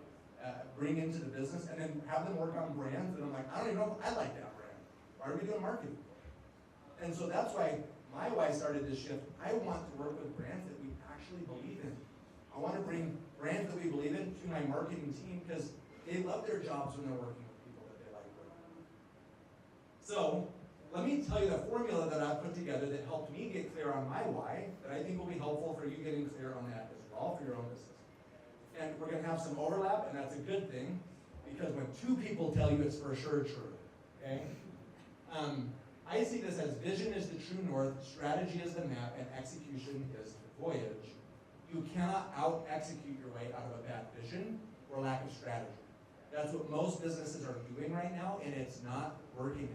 H: bring into the business, and then have them work on brands that I'm like, I don't even know if I like that brand. Why are we doing marketing? And so that's why my why started this shift. I want to work with brands that we actually believe in. I want to bring brands that we believe in to my marketing team, because they love their jobs when they're working with people that they like working with. So let me tell you the formula that I've put together that helped me get clear on my why, that I think will be helpful for you getting clear on that as well for your own business. And we're going to have some overlap, and that's a good thing, because when two people tell you, it's for sure true, okay? I see this as vision is the true north, strategy is the map, and execution is the voyage. You cannot out-execute your way out of a bad vision or lack of strategy. That's what most businesses are doing right now, and it's not working.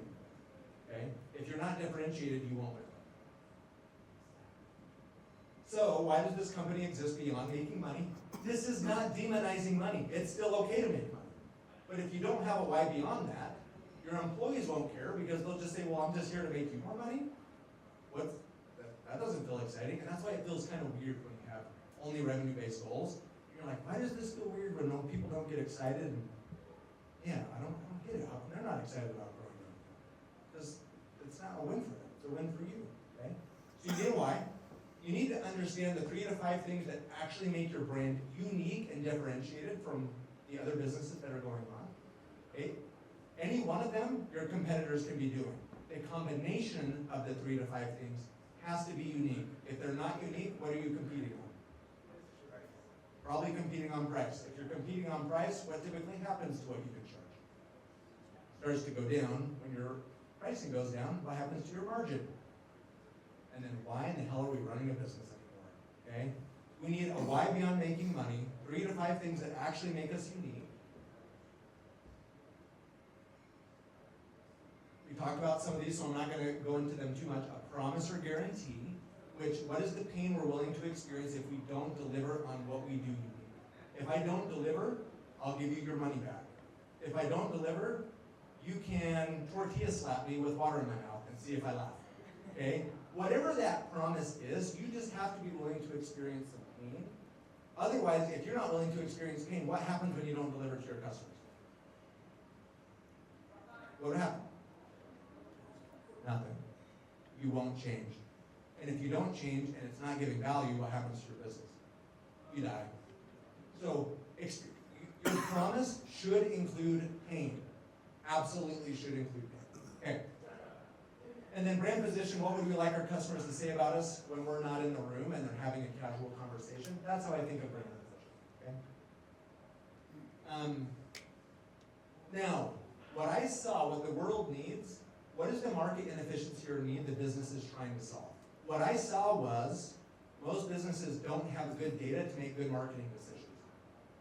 H: Okay? If you're not differentiated, you won't win. So why does this company exist beyond making money? This is not demonizing money. It's still okay to make money. But if you don't have a why beyond that, your employees won't care, because they'll just say, well, I'm just here to make you more money. That doesn't feel exciting, and that's why it feels kind of weird when you have only revenue-based goals. You're like, why does this feel weird when people don't get excited? And yeah, I don't get it. They're not excited about growing them. Because it's not a win for them. It's a win for you, okay? So you need a why. You need to understand the 3 to 5 things that actually make your brand unique and differentiated from the other businesses that are going on, okay? Any one of them, your competitors can be doing. The combination of the 3 to 5 things has to be unique. If they're not unique, what are you competing on? Probably competing on price. If you're competing on price, what typically happens to what you can charge? Starts to go down. When your pricing goes down, what happens to your margin? And then why in the hell are we running a business anymore? Okay? We need a why beyond making money, 3 to 5 things that actually make us unique. We talked about some of these, so I'm not going to go into them too much. A promise or guarantee, which, what is the pain we're willing to experience if we don't deliver on what we do unique? If I don't deliver, I'll give you your money back. If I don't deliver, you can tortilla slap me with water in my mouth and see if I laugh. Okay? Whatever that promise is, you just have to be willing to experience some pain. Otherwise, if you're not willing to experience pain, what happens when you don't deliver to your customers? What would happen? Nothing. You won't change. And if you don't change and it's not giving value, what happens to your business? You die. So your promise should include pain. Absolutely should include pain. Okay. And then brand position, what would we like our customers to say about us when we're not in the room and they're having a casual conversation? That's how I think of brand position. Okay. Now, what I saw, what the world needs, what is the market inefficiency or need the business is trying to solve? What I saw was most businesses don't have good data to make good marketing decisions.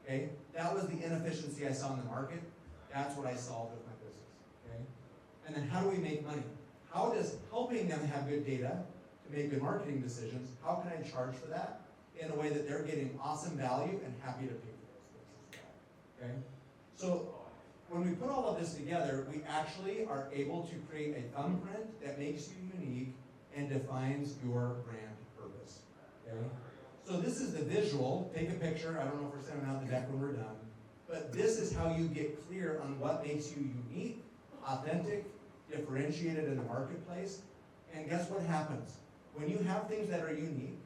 H: Okay? That was the inefficiency I saw in the market. That's what I solved with my business. Okay? And then how do we make money? How does helping them have good data to make good marketing decisions, how can I charge for that in a way that they're getting awesome value and happy to pay for those things as well? Okay? So when we put all of this together, we actually are able to create a thumbprint that makes you unique and defines your brand purpose. Okay? So this is the visual. Take a picture. I don't know if we're sending out the deck when we're done. But this is how you get clear on what makes you unique, authentic, differentiated in the marketplace. And guess what happens? When you have things that are unique,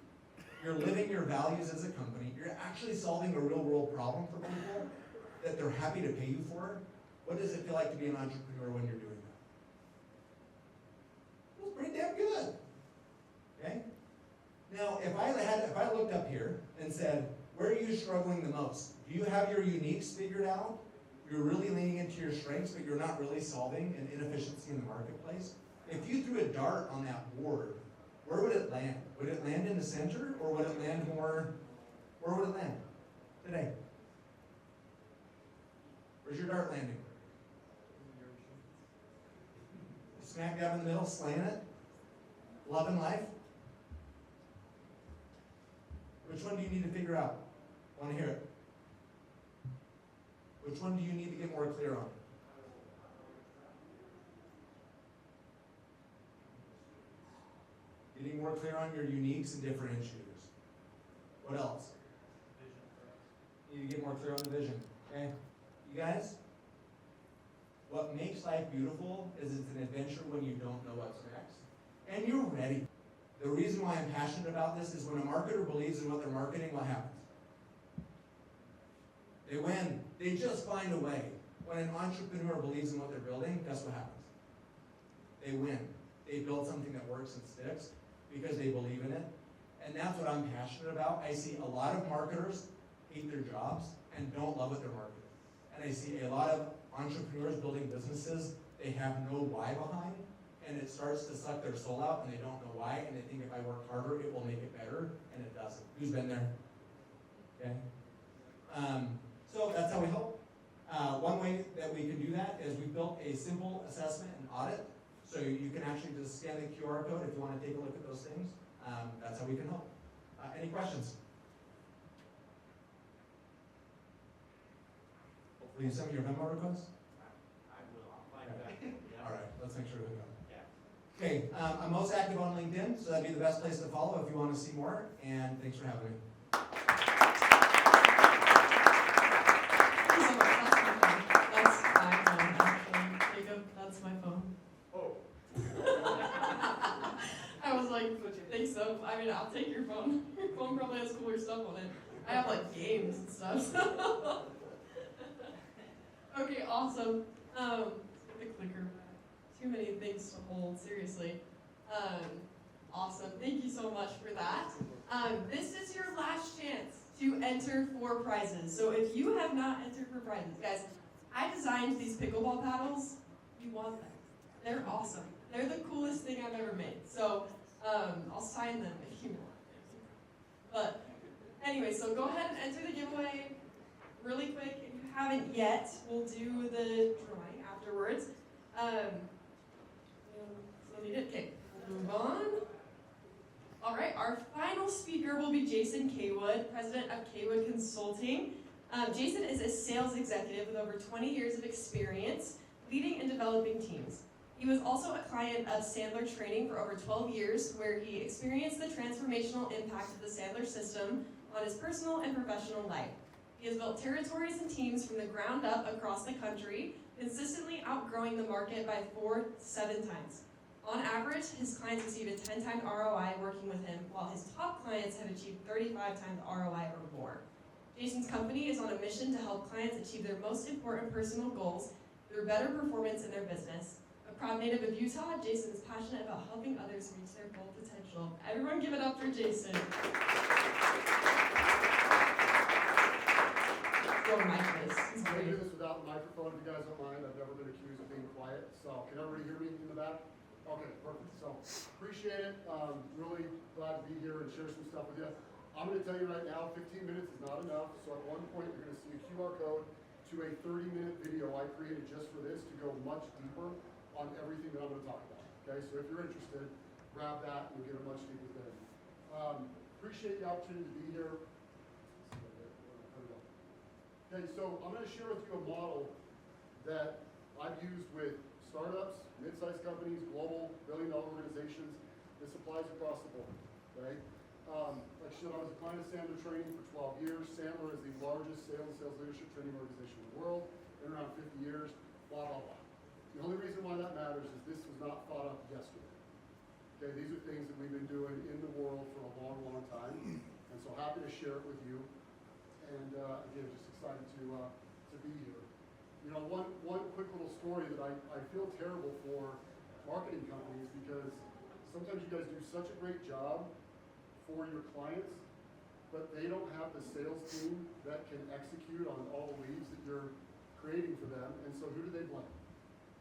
H: you're living your values as a company, you're actually solving a real world problem for people that they're happy to pay you for. What does it feel like to be an entrepreneur when you're doing that? Well, it's pretty damn good. Okay? Now, if I looked up here and said, where are you struggling the most? Do you have your uniques figured out? You're really leaning into your strengths, but you're not really solving an inefficiency in the marketplace? If you threw a dart on that board, where would it land? Would it land in the center, or would it land more, where would it land today? Where's your dart landing? Smack dab in the middle, slaying it? Loving life? Which one do you need to figure out? I want to hear it. Which one do you need to get more clear on? Getting more clear on your uniques and differentiators. What else? You need to get more clear on the vision. Okay? You guys? What makes life beautiful is it's an adventure when you don't know what's next. And you're ready. The reason why I'm passionate about this is when a marketer believes in what they're marketing, what happens? They win. They just find a way. When an entrepreneur believes in what they're building, guess what happens? They win. They build something that works and sticks because they believe in it. And that's what I'm passionate about. I see a lot of marketers hate their jobs and don't love what they're marketing. And I see a lot of entrepreneurs building businesses they have no why behind, and it starts to suck their soul out, and they don't know why, and they think if I work harder, it will make it better, and it doesn't. Who's been there? Okay. So that's how we help. One way that we can do that is we built a simple assessment and audit. So you can actually just scan the QR code if you want to take a look at those things. That's how we can help. Any questions? Hopefully you send me your memo request?
C: I will. I'll find that. Yeah.
H: All right, let's make sure we go.
C: Yeah.
H: Okay, I'm most active on LinkedIn, so that'd be the best place to follow if you want to see more. And thanks for having me.
A: That's my phone, actually. Jacob, that's my phone.
D: Oh.
A: I was like, think so. I mean, I'll take your phone. Your phone probably has cooler stuff on it. I have like games and stuff. So. Okay, awesome. The clicker. Too many things to hold, seriously. Awesome. Thank you so much for that. This is your last chance to enter for prizes. So if you have not entered for prizes, guys, I designed these pickleball paddles. You want them. They're awesome. They're the coolest thing I've ever made. So I'll sign them if you want. But anyway, so go ahead and enter the giveaway really quick. If you haven't yet, we'll do the drawing afterwards. So need it. Okay, move on. All right, our final speaker will be Jason Caywood, president of Caywood Consulting. Jason is a sales executive with over 20 years of experience leading and developing teams. He was also a client of Sandler Training for over 12 years, where he experienced the transformational impact of the Sandler system on his personal and professional life. He has built territories and teams from the ground up across the country, consistently outgrowing the market by 4 to 7 times. On average, his clients receive a 10-time ROI working with him, while his top clients have achieved 35 times ROI or more. Jason's company is on a mission to help clients achieve their most important personal goals through better performance in their business. A proud native of Utah, Jason is passionate about helping others reach their full potential. Everyone give it up for Jason. Throw a mic, please. He's
I: I'm gonna
A: great.
I: do this without the microphone, if you guys don't mind. I've never been accused of being quiet, so can everybody hear me in the back? Okay, perfect. So appreciate it. Really glad to be here and share some stuff with you. I'm gonna tell you right now, 15 minutes is not enough. So at one point, you're gonna see a QR code to a 30-minute video I created just for this to go much deeper on everything that I'm gonna talk about. Okay, so if you're interested, grab that and you'll get a much deeper thing. Appreciate the opportunity to be here. Okay, so I'm going to share with you a model that I've used with startups, mid-sized companies, global billion-dollar organizations. This applies across the board, right? Like I said, I was a client of Sandler Training for 12 years. Sandler is the largest sales leadership training organization in the world. Been around 50 years, blah, blah, blah. The only reason why that matters is this was not thought up yesterday. Okay, these are things that we've been doing in the world for a long, long time. And so happy to share it with you. And again, just excited to be here. You know, one quick little story that I feel terrible for marketing companies because sometimes you guys do such a great job for your clients, but they don't have the sales team that can execute on all the leads that you're creating for them. And so who do they blame?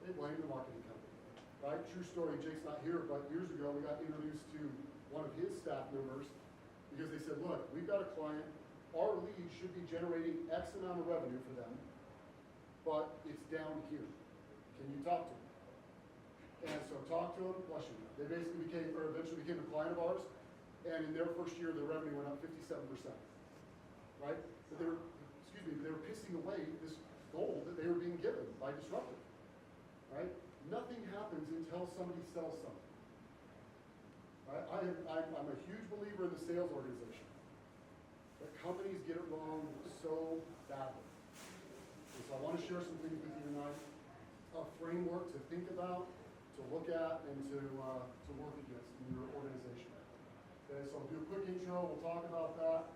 I: They blame the marketing company, right? True story, Jake's not here, but years ago we got introduced to one of his staff members because they said, look, we've got a client, our lead should be generating X amount of revenue for them, but it's down here. Can you talk to them? And so talk to them, bless you. They basically eventually became a client of ours, and in their first year, their revenue went up 57%, right? But they were pissing away this goal that they were being given by Disruptive, right? Nothing happens until somebody sells something, right? I'm a huge believer in the sales organization. But companies get it wrong so badly. And so I want to share some things with you tonight, a framework to think about, to look at, and to work against in your organization. Okay, so I'll do a quick intro, we'll talk about that,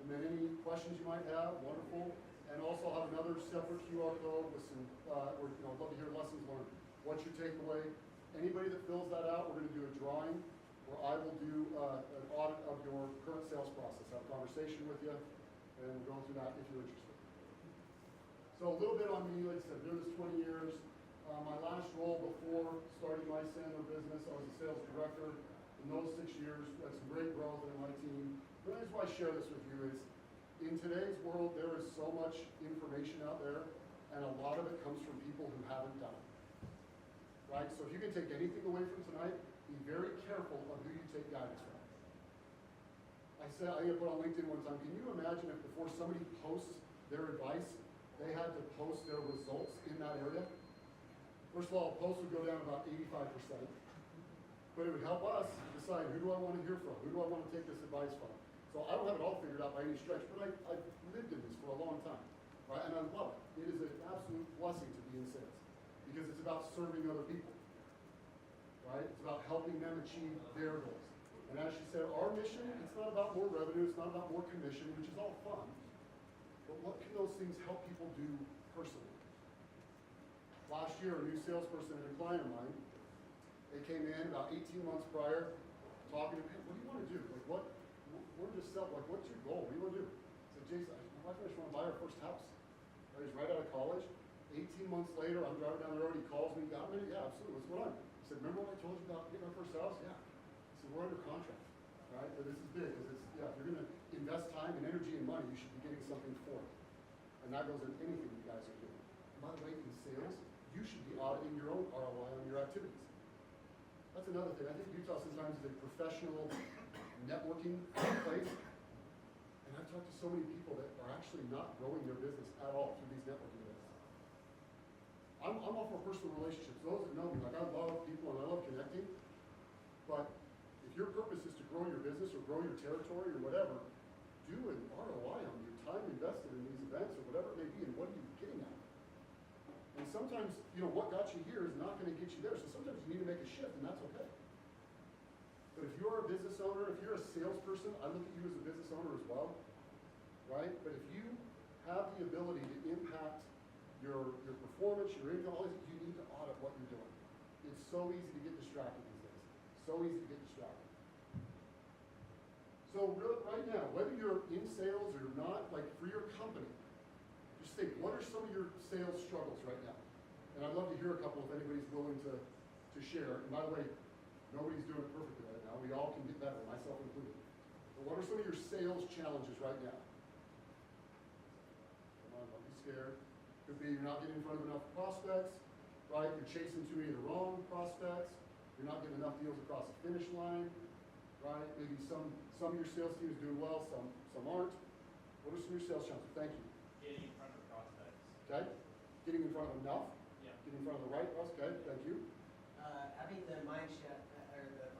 I: and then any questions you might have, wonderful. And also have another separate QR code with some, I'd love to hear lessons learned. What's your takeaway? Anybody that fills that out, we're going to do a drawing where I will do an audit of your current sales process, have a conversation with you, and we'll go through that if you're interested. So a little bit on me, like I said, doing this 20 years. My last role before starting my Sandler business, I was a sales director. In those 6 years, we had some great growth in my team. The reason why I share this with you is, in today's world, there is so much information out there, and a lot of it comes from people who haven't done it. Right? So if you can take anything away from tonight, be very careful of who you take guidance from. I put on LinkedIn one time, can you imagine if before somebody posts their advice, they had to post their results in that area? First of all, posts would go down about 85%. But it would help us decide, who do I want to hear from? Who do I want to take this advice from? So I don't have it all figured out by any stretch, but I've lived in this for a long time, right? And I love it. It is an absolute blessing to be in sales because it's about serving other people, right? It's about helping them achieve their goals. And as she said, our mission, it's not about more revenue, it's not about more commission, which is all fun, but what can those things help people do personally? Last year, a new salesperson and a client of mine, they came in about 18 months prior, talking to me, what do you want to do? Like, we're just selling, like, what's your goal? What do you want to do? I said, Jason, my wife and I just want to buy our first house. He's right out of college. 18 months later, I'm driving down the road, he calls me, got a minute? Yeah, absolutely, what's going on? I said, remember what I told you about getting our first house? Yeah. I said, we're under contract, right? But this is big, because if you're going to invest time and energy and money, you should be getting something for it. And that goes in anything you guys are doing. And by the way, in sales, you should be auditing your own ROI on your activities. That's another thing. I think Utah sometimes is a professional networking place. And I've talked to so many people that are actually not growing their business at all through these networking events. I'm all for personal relationships. Those that know me, like, I love people and I love connecting. But if your purpose is to grow your business or grow your territory or whatever, do an ROI on your time invested in these events or whatever it may be, and what are you getting at? And sometimes, what got you here is not going to get you there. So sometimes you need to make a shift, and that's okay. But if you're a business owner, if you're a salesperson, I look at you as a business owner as well. right? But if you have the ability to impact your performance, your income, all this, you need to audit what you're doing. It's so easy to get distracted these days. So easy to get distracted. So right now, whether you're in sales or not, like for your company, just think, what are some of your sales struggles right now? And I'd love to hear a couple if anybody's willing to share. And by the way, nobody's doing it perfectly right now. We all can get better, myself included. But what are some of your sales challenges right now? Come on, don't be scared. Could be you're not getting in front of enough prospects, right? You're chasing too many of the wrong prospects. You're not getting enough deals across the finish line, right? Maybe some of your sales team is doing well, some aren't. What are some of your sales challenges? Thank you.
J: Getting in front of prospects.
I: Okay? Getting in front of enough?
J: Yeah.
I: Getting in front of the right prospects? Okay, thank you.
D: Having the mindset of the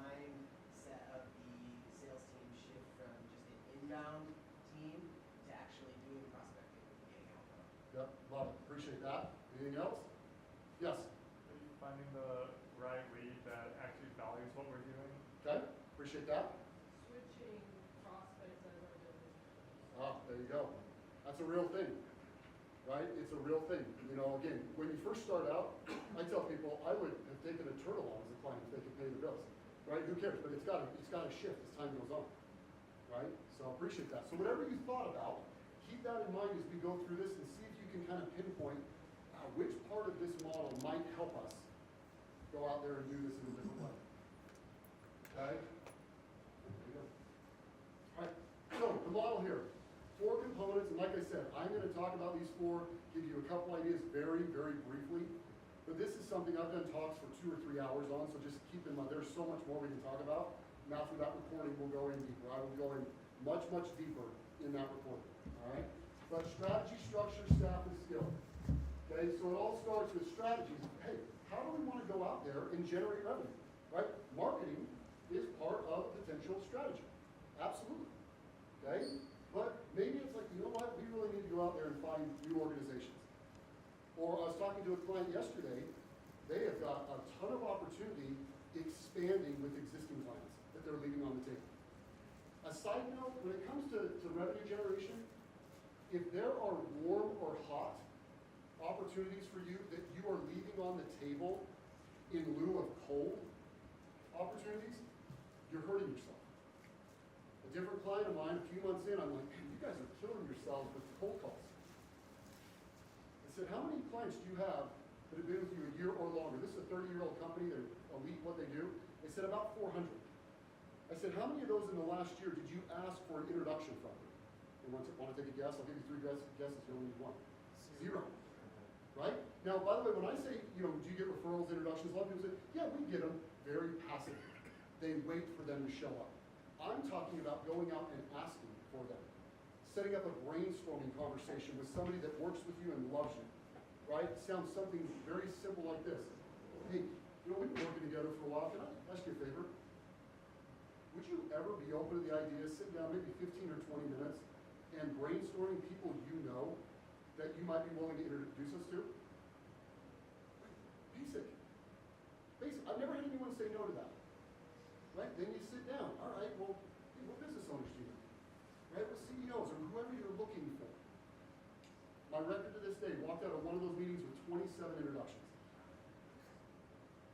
D: sales team shift from just an inbound team to actually doing prospecting and getting outbound.
I: Yep, love it. Appreciate that. Anything else? Yes.
J: Maybe finding the right lead that actually values what we're doing.
I: Okay, appreciate that.
A: Switching prospects as our business.
I: Ah, there you go. That's a real thing, right? It's a real thing. You know, again, when you first start out, I tell people I would have taken a turtle on as a client if they could pay the bills, right? Who cares? But it's got to shift as time goes on, right? So I appreciate that. So whatever you thought about, keep that in mind as we go through this and see if you can kind of pinpoint which part of this model might help us go out there and do this in a different way. Okay? There you go. All right. So the model here. 4 components, and like I said, I'm going to talk about these 4, give you a couple ideas very, very briefly. But this is something I've done talks for 2 or 3 hours on, so just keep in mind there's so much more we can talk about. Now through that recording, we'll go in deeper. I will go in much, much deeper in that recording. All right? But strategy, structure, staff, and skill. Okay, so it all starts with strategies. Hey, how do we want to go out there and generate revenue? Right? Marketing is part of potential strategy. Absolutely. Okay? But maybe it's like, you know what, we really need to go out there and find new organizations. Or I was talking to a client yesterday, they have got a ton of opportunity expanding with existing clients that they're leaving on the table. A side note, when it comes to revenue generation, if there are warm or hot opportunities for you that you are leaving on the table in lieu of cold opportunities, you're hurting yourself. A different client of mine, a few months in, I'm like, man, you guys are killing yourselves with cold calls. I said, how many clients do you have that have been with you a year or longer? This is a 30-year-old company, they're elite what they do. They said about 400. I said, how many of those in the last year did you ask for an introduction from? You want to take a guess? I'll give you 3 guesses, you only need 1. 0. Right? Now, by the way, when I say, do you get referrals, introductions, a lot of people say, yeah, we get them very passively. They wait for them to show up. I'm talking about going out and asking for them. Setting up a brainstorming conversation with somebody that works with you and loves you. Right? It sounds something very simple like this. Hey, we've been working together for a while. Can I ask you a favor? Would you ever be open to the idea, sitting down maybe 15 or 20 minutes and brainstorming people you know that you might be willing to introduce us to? Basic. I've never had anyone say no to that. Right? Then you sit down. All right, well, hey, what business owners do you know? Right? What CEOs or whoever you're looking for. My record to this day, walked out of one of those meetings with 27 introductions.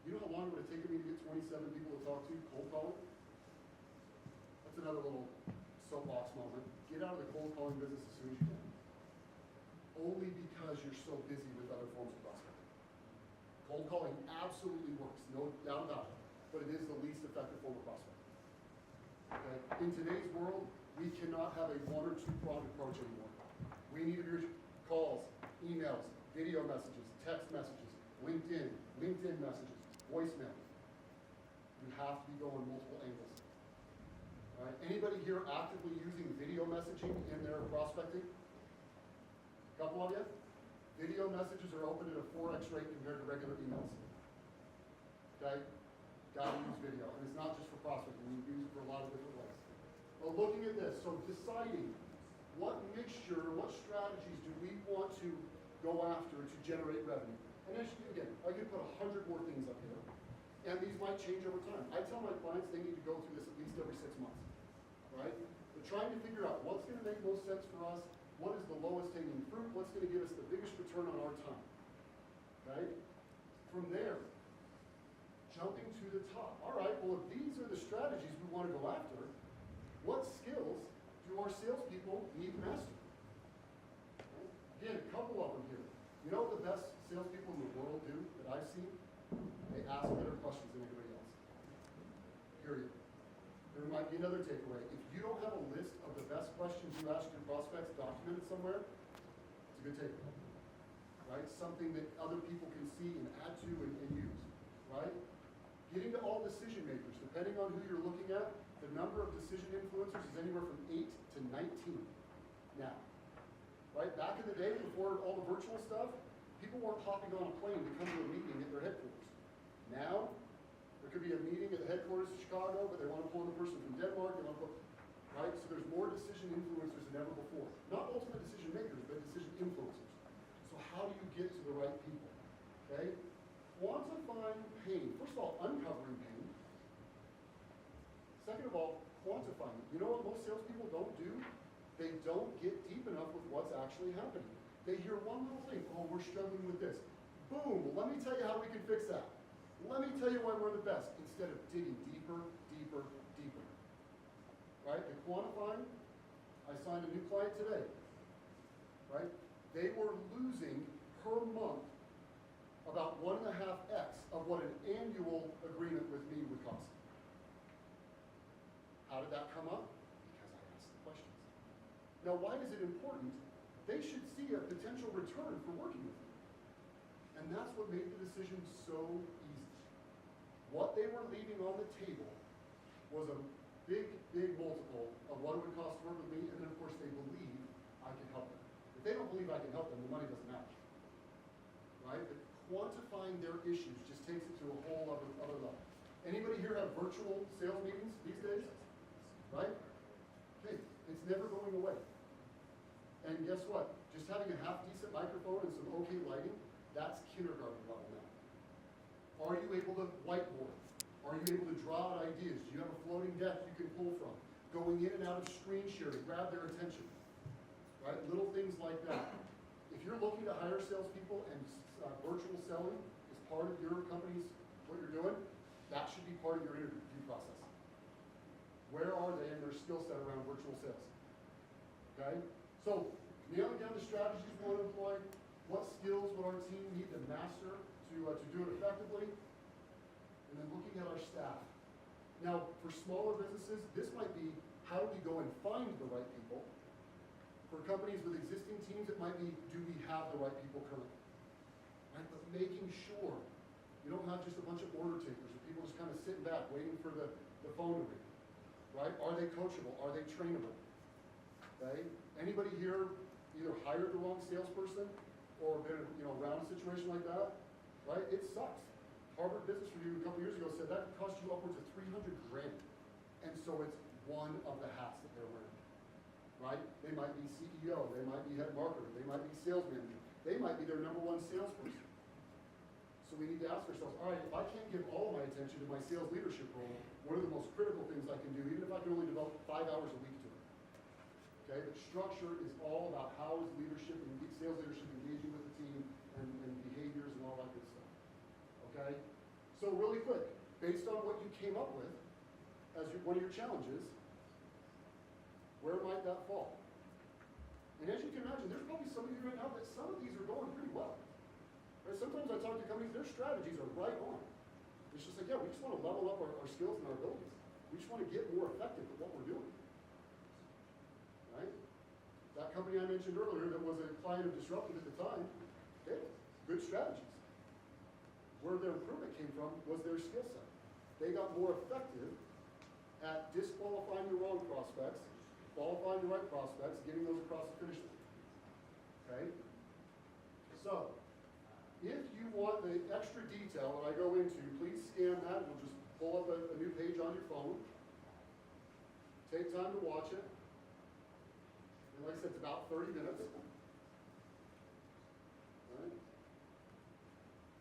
I: You know how long it would have taken me to get 27 people to talk to, cold calling? That's another little soapbox moment. Get out of the cold calling business as soon as you can. Only because you're so busy with other forms of prospecting. Cold calling absolutely works, no doubt about it, but it is the least effective form of prospecting. Okay? In today's world, we cannot have a 1 or 2 pronged approach anymore. We need to be calls, emails, video messages, text messages, LinkedIn messages, voicemail. You have to be going multiple angles. All right? Anybody here actively using video messaging in their prospecting? Couple of you? Video messages are opened at a 4x rate compared to regular emails. Okay? Gotta use video. And it's not just for prospecting, you use it for a lot of different ways. But looking at this, so deciding what mixture, what strategies do we want to go after to generate revenue? And as you, again, I could put 100 more things up here. And these might change over time. I tell my clients they need to go through this at least every 6 months. Right? The But trying to figure out what's gonna make most sense for us, what is the lowest hanging fruit, what's gonna give us the biggest return on our time, right? From there, jumping to the top. All right, well, if these are the strategies we wanna go after, what skills do our salespeople need to master? Right? Again, a couple of them here. You know what the best salespeople in the world do that I've seen? They ask better questions than anybody else. Period. There might be another takeaway. If you don't have a list of the best questions you ask your prospects documented somewhere, it's a good takeaway. Right? Something that other people can see and add to and use. Right? Getting to all decision makers, depending on who you're looking at, the number of decision influencers is anywhere from 8 to 19 now. Right? Back in the day, before all the virtual stuff, people weren't hopping on a plane to come to a meeting at their headquarters. Now, there could be a meeting at the headquarters of Chicago, but they want to pull in the person from Denmark, they want to pull, right? So there's more decision influencers than ever before. Not ultimate decision makers, but decision influencers. So how do you get to the right people? Okay? Quantifying pain. First of all, uncovering pain. Second of all, quantifying it. You know what most salespeople don't do? They don't get deep enough with what's actually happening. They hear one little thing, oh, we're struggling with this. Boom, well, let me tell you how we can fix that. Let me tell you why we're the best, instead of digging deeper, deeper, deeper. Right? The quantifying, I signed a new client today. Right? They were losing per month about 1.5x of what an annual agreement with me would cost. How did that come up? Because I asked the questions. Now, why is it important? They should see a potential return for working with me. And that's what made the decision so easy. What they were leaving on the table was a big, big multiple of what it would cost to work with me, and then of course they believe I can help them. If they don't believe I can help them, the money doesn't matter. Right? But quantifying their issues just takes it to a whole other level. Anybody here have virtual sales meetings these days? Right? Okay, it's never going away. And guess what? Just having a half-decent microphone and some okay lighting, that's kindergarten level now. Are you able to whiteboard? Are you able to draw out ideas? Do you have a floating deck you can pull from? Going in and out of screen share to grab their attention. Right? Little things like that. If you're looking to hire salespeople and virtual selling is part of your company's, what you're doing, that should be part of your interview process. Where are they in their skill set around virtual sales? Okay? So, nailing down the strategies we want to employ, what skills would our team need to master to do it effectively, and then looking at our staff. Now, for smaller businesses, this might be how do we go and find the right people. For companies with existing teams, it might be do we have the right people currently. Right? But making sure you don't have just a bunch of order takers or people just kind of sitting back waiting for the phone to ring. Right? Are they coachable? Are they trainable? Okay? Anybody here either hired the wrong salesperson or been around a situation like that? Right? It sucks. Harvard Business Review a couple years ago said that could cost you upwards of $300,000. And so it's one of the hats that they're wearing. Right? They might be CEO, they might be head marketer, they might be sales manager, they might be their #1 salesperson. So we need to ask ourselves, all right, if I can't give all of my attention to my sales leadership role, what are the most critical things I can do, even if I can only devote 5 hours a week to it? Okay, but structure is all about how is leadership and sales leadership engaging with the team and behaviors and all that good stuff. Okay? So really quick, based on what you came up with as one of your challenges, where might that fall? And as you can imagine, there's probably some of you right now that some of these are going pretty well. Right? Sometimes I talk to companies, their strategies are right on. It's just like, yeah, we just want to level up our skills and our abilities. We just want to get more effective at what we're doing. Right? That company I mentioned earlier that was a client of Disruptive at the time, they had good strategies. Where their improvement came from was their skill set. They got more effective at disqualifying the wrong prospects, qualifying the right prospects, getting those across the finish line. Okay? So, if you want the extra detail that I go into, please scan that. We'll just pull up a new page on your phone. Take time to watch it. And like I said, it's about 30 minutes. All right?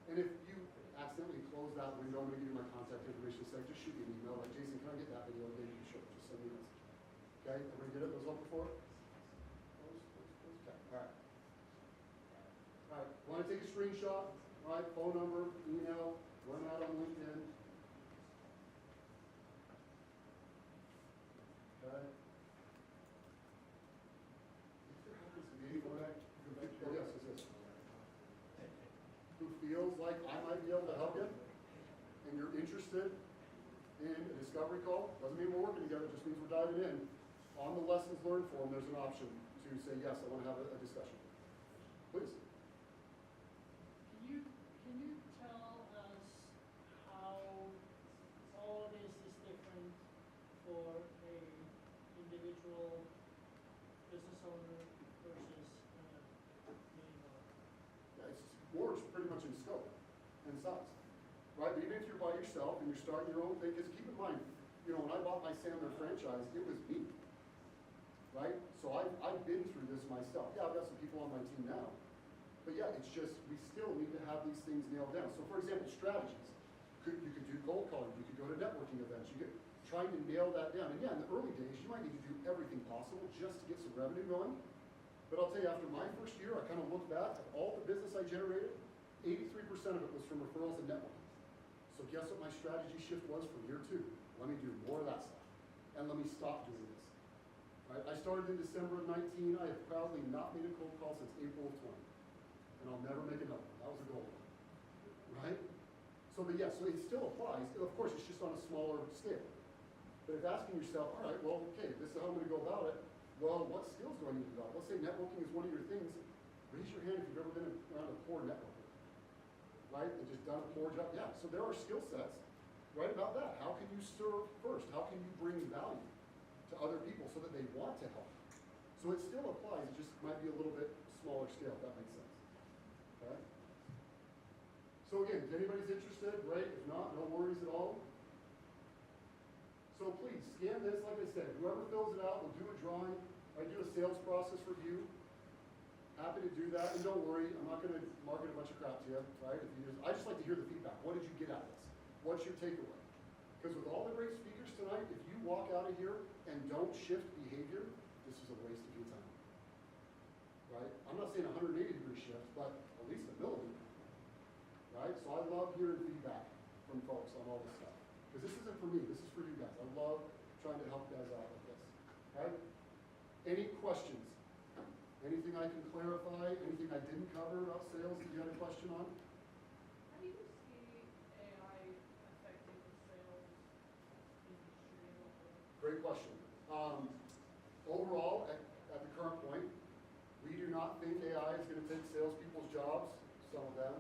I: And if you accidentally close that window, I'm going to give you my contact information. So just shoot me an email like, Jason, can I get that video again? Sure, just send me a message. Okay, everybody get it? Those up before? Okay, all right. All right, want to take a screenshot? All right, phone number, email, run out on LinkedIn. Okay. If there happens to be anyone oh, yes, yes, yes. Who feels like I might be able to help you, and you're interested in a discovery call, doesn't mean we're working together, it just means we're diving in. On the lessons learned form, there's an option to say, yes, I want to have a discussion. Please.
G: Can you tell us how all this is different for a individual business owner versus million-dollar?
I: Yeah, it's more pretty much in scope and size, right? Even if you're by yourself and you're starting your own thing, because keep in mind, you know, when I bought my Sandler franchise, it was me, right? So I've been through this myself. Yeah, I've got some people on my team now, but yeah, it's just, we still need to have these things nailed down. So for example, strategies. You could do cold calling, you could go to networking events, you could trying to nail that down. And yeah, in the early days, you might need to do everything possible just to get some revenue going. But I'll tell you, after my first year, I kind of looked back at all the business I generated, 83% of it was from referrals and networking. So guess what my strategy shift was for year 2? Let me do more of that stuff. And let me stop doing this. Right? I started in December of 19. I have proudly not made a cold call since April of 20. And I'll never make another one. That was the goal. Right? So, but yeah, so it still applies. Of course, it's just on a smaller scale. But if asking yourself, all right, well, okay, this is how I'm going to go about it. Well, what skills do I need to develop? Let's say networking is one of your things. Raise your hand if you've ever been around a poor networker. Right? And just done a poor job. Yeah, so there are skill sets, right, about that. How can you serve first? How can you bring value to other people so that they want to help? So it still applies. It just might be a little bit smaller scale, if that makes sense. Okay? So again, if anybody's interested, great. If not, no worries at all. So please, scan this. Like I said, whoever fills it out will do a drawing. I do a sales process review. Happy to do that. And don't worry, I'm not going to market a bunch of crap to you, right? I just like to hear the feedback. What did you get out of this? What's your takeaway? Because with all the great speakers tonight, if you walk out of here and don't shift behavior, this is a waste of your time. Right? I'm not saying 180-degree shift, but at least a millimeter. Right? So I love hearing feedback from folks on all this stuff. Because this isn't for me, this is for you guys. I love trying to help guys out with this. Right? Any questions? Anything I can clarify? Anything I didn't cover about sales that you had a question on?
G: How do you see AI affecting the sales industry?
I: Great question. Overall, at the current point, we do not think AI is going to take salespeople's jobs, some of them.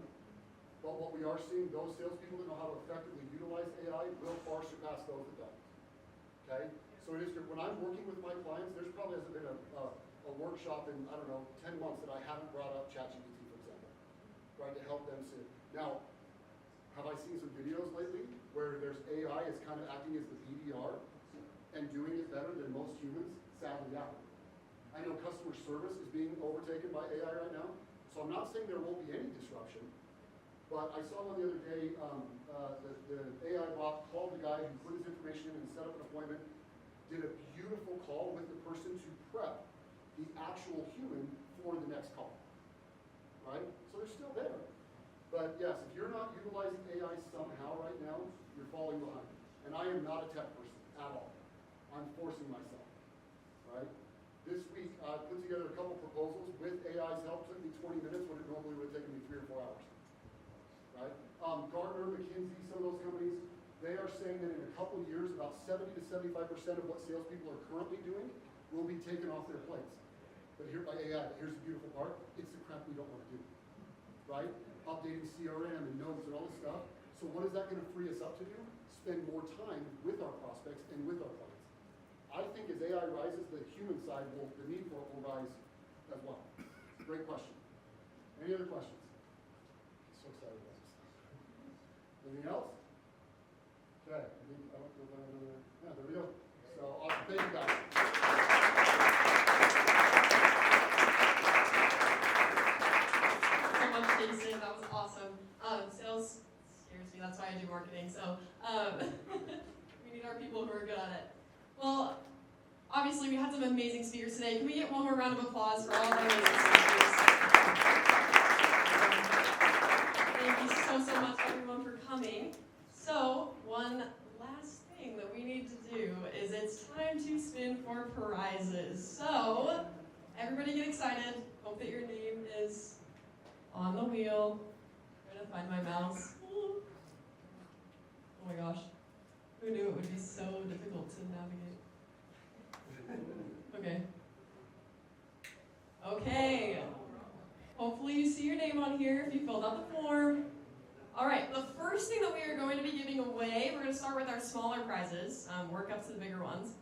I: But what we are seeing, those salespeople that know how to effectively utilize AI will far surpass those that don't. Okay? So it is good. When I'm working with my clients, there's probably hasn't been a workshop in, I don't know, 10 months that I haven't brought up ChatGPT, for example, right, to help them see. Now, have I seen some videos lately where there's AI is kind of acting as the BDR and doing it better than most humans? Sadly, yeah. I know customer service is being overtaken by AI right now, so I'm not saying there won't be any disruption, but I saw one the other day, the AI bot called the guy who put his information in and set up an appointment, did a beautiful call with the person to prep the actual human for the next call, right? So they're still there. But yes, if you're not utilizing AI somehow right now, you're falling behind. And I am not a tech person at all. I'm forcing myself, right? This week, I put together a couple proposals with AI's help. It took me 20 minutes when it normally would have taken me 3 or 4 hours, right? Gartner, McKinsey, some of those companies, they are saying that in a couple of years, about 70 to 75% of what salespeople are currently doing will be taken off their plates. But here by AI, here's the beautiful part, it's the crap we don't want to do, right? Updating CRM and notes and all this stuff. So what is that going to free us up to do? Spend more time with our prospects and with our clients. I think as AI rises, the human side the need for it will rise as well. Great question. Any other questions? So excited about this. Anything else? Okay, I think I don't know if I have another. Yeah, there we go. So awesome. Thank you guys.
A: So much, Jason. That was awesome. Sales scares me. That's why I do marketing. So we need our people who are good at it. Well, Obviously, we had some amazing speakers today. Can we get one more round of applause for all of our amazing speakers? Thank you so much, everyone, for coming. So, one last thing that we need to do is it's time to spin for prizes. So, everybody get excited. Hope that your name is on the wheel. I'm trying to find my mouse. Oh my gosh. Who knew it would be so difficult to navigate? Okay. Okay. Hopefully you see your name on here if you filled out the form. All right, the first thing that we are going to be giving away, we're going to start with our smaller prizes, work up to the bigger ones.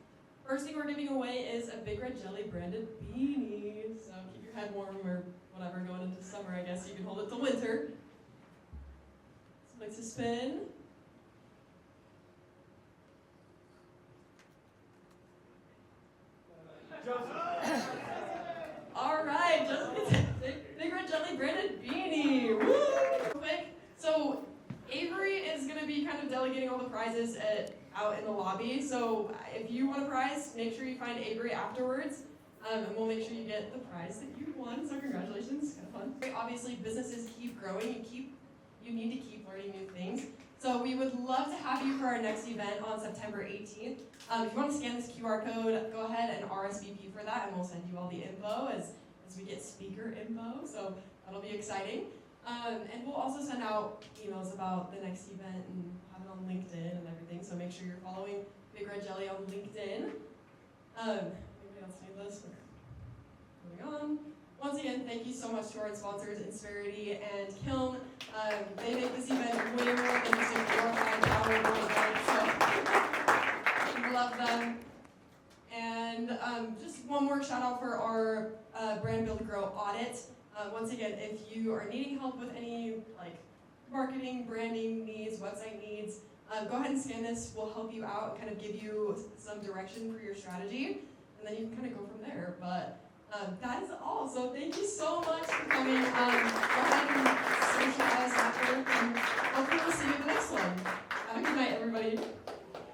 A: First thing we're giving away is a Big Red Jelly branded beanie. So keep your head warm or whatever going into summer, I guess. You can hold it till winter. So let's spin. All right, Jessica's Big Red Jelly branded beanie. Woo! Quick. So Avery is going to be kind of delegating all the prizes out in the lobby. So if you want a prize, make sure you find Avery afterwards, and we'll make sure you get the prize that you won. So congratulations, kind of fun. Obviously, businesses keep growing. You need to keep learning new things. So we would love to have you for our next event on September 18th. If you want to scan this QR code, go ahead and RSVP for that, and we'll send you all the info as we get speaker info. So that'll be exciting. And we'll also send out emails about the next event and have it on LinkedIn and everything. So make sure you're following Big Red Jelly on LinkedIn. Anybody else need this? Moving on. Once again, thank you so much to our sponsors, Insperity and Kiln. They make this event way more than just a 4 or 5 hour event, so we love them. And just one more shout out for our Brand Build Grow audit. Once again, if you are needing help with any marketing, branding needs, website needs, go ahead and scan this. We'll help you out and kind of give you some direction for your strategy, and then you can kind of go from there. But that is all. So thank you so much.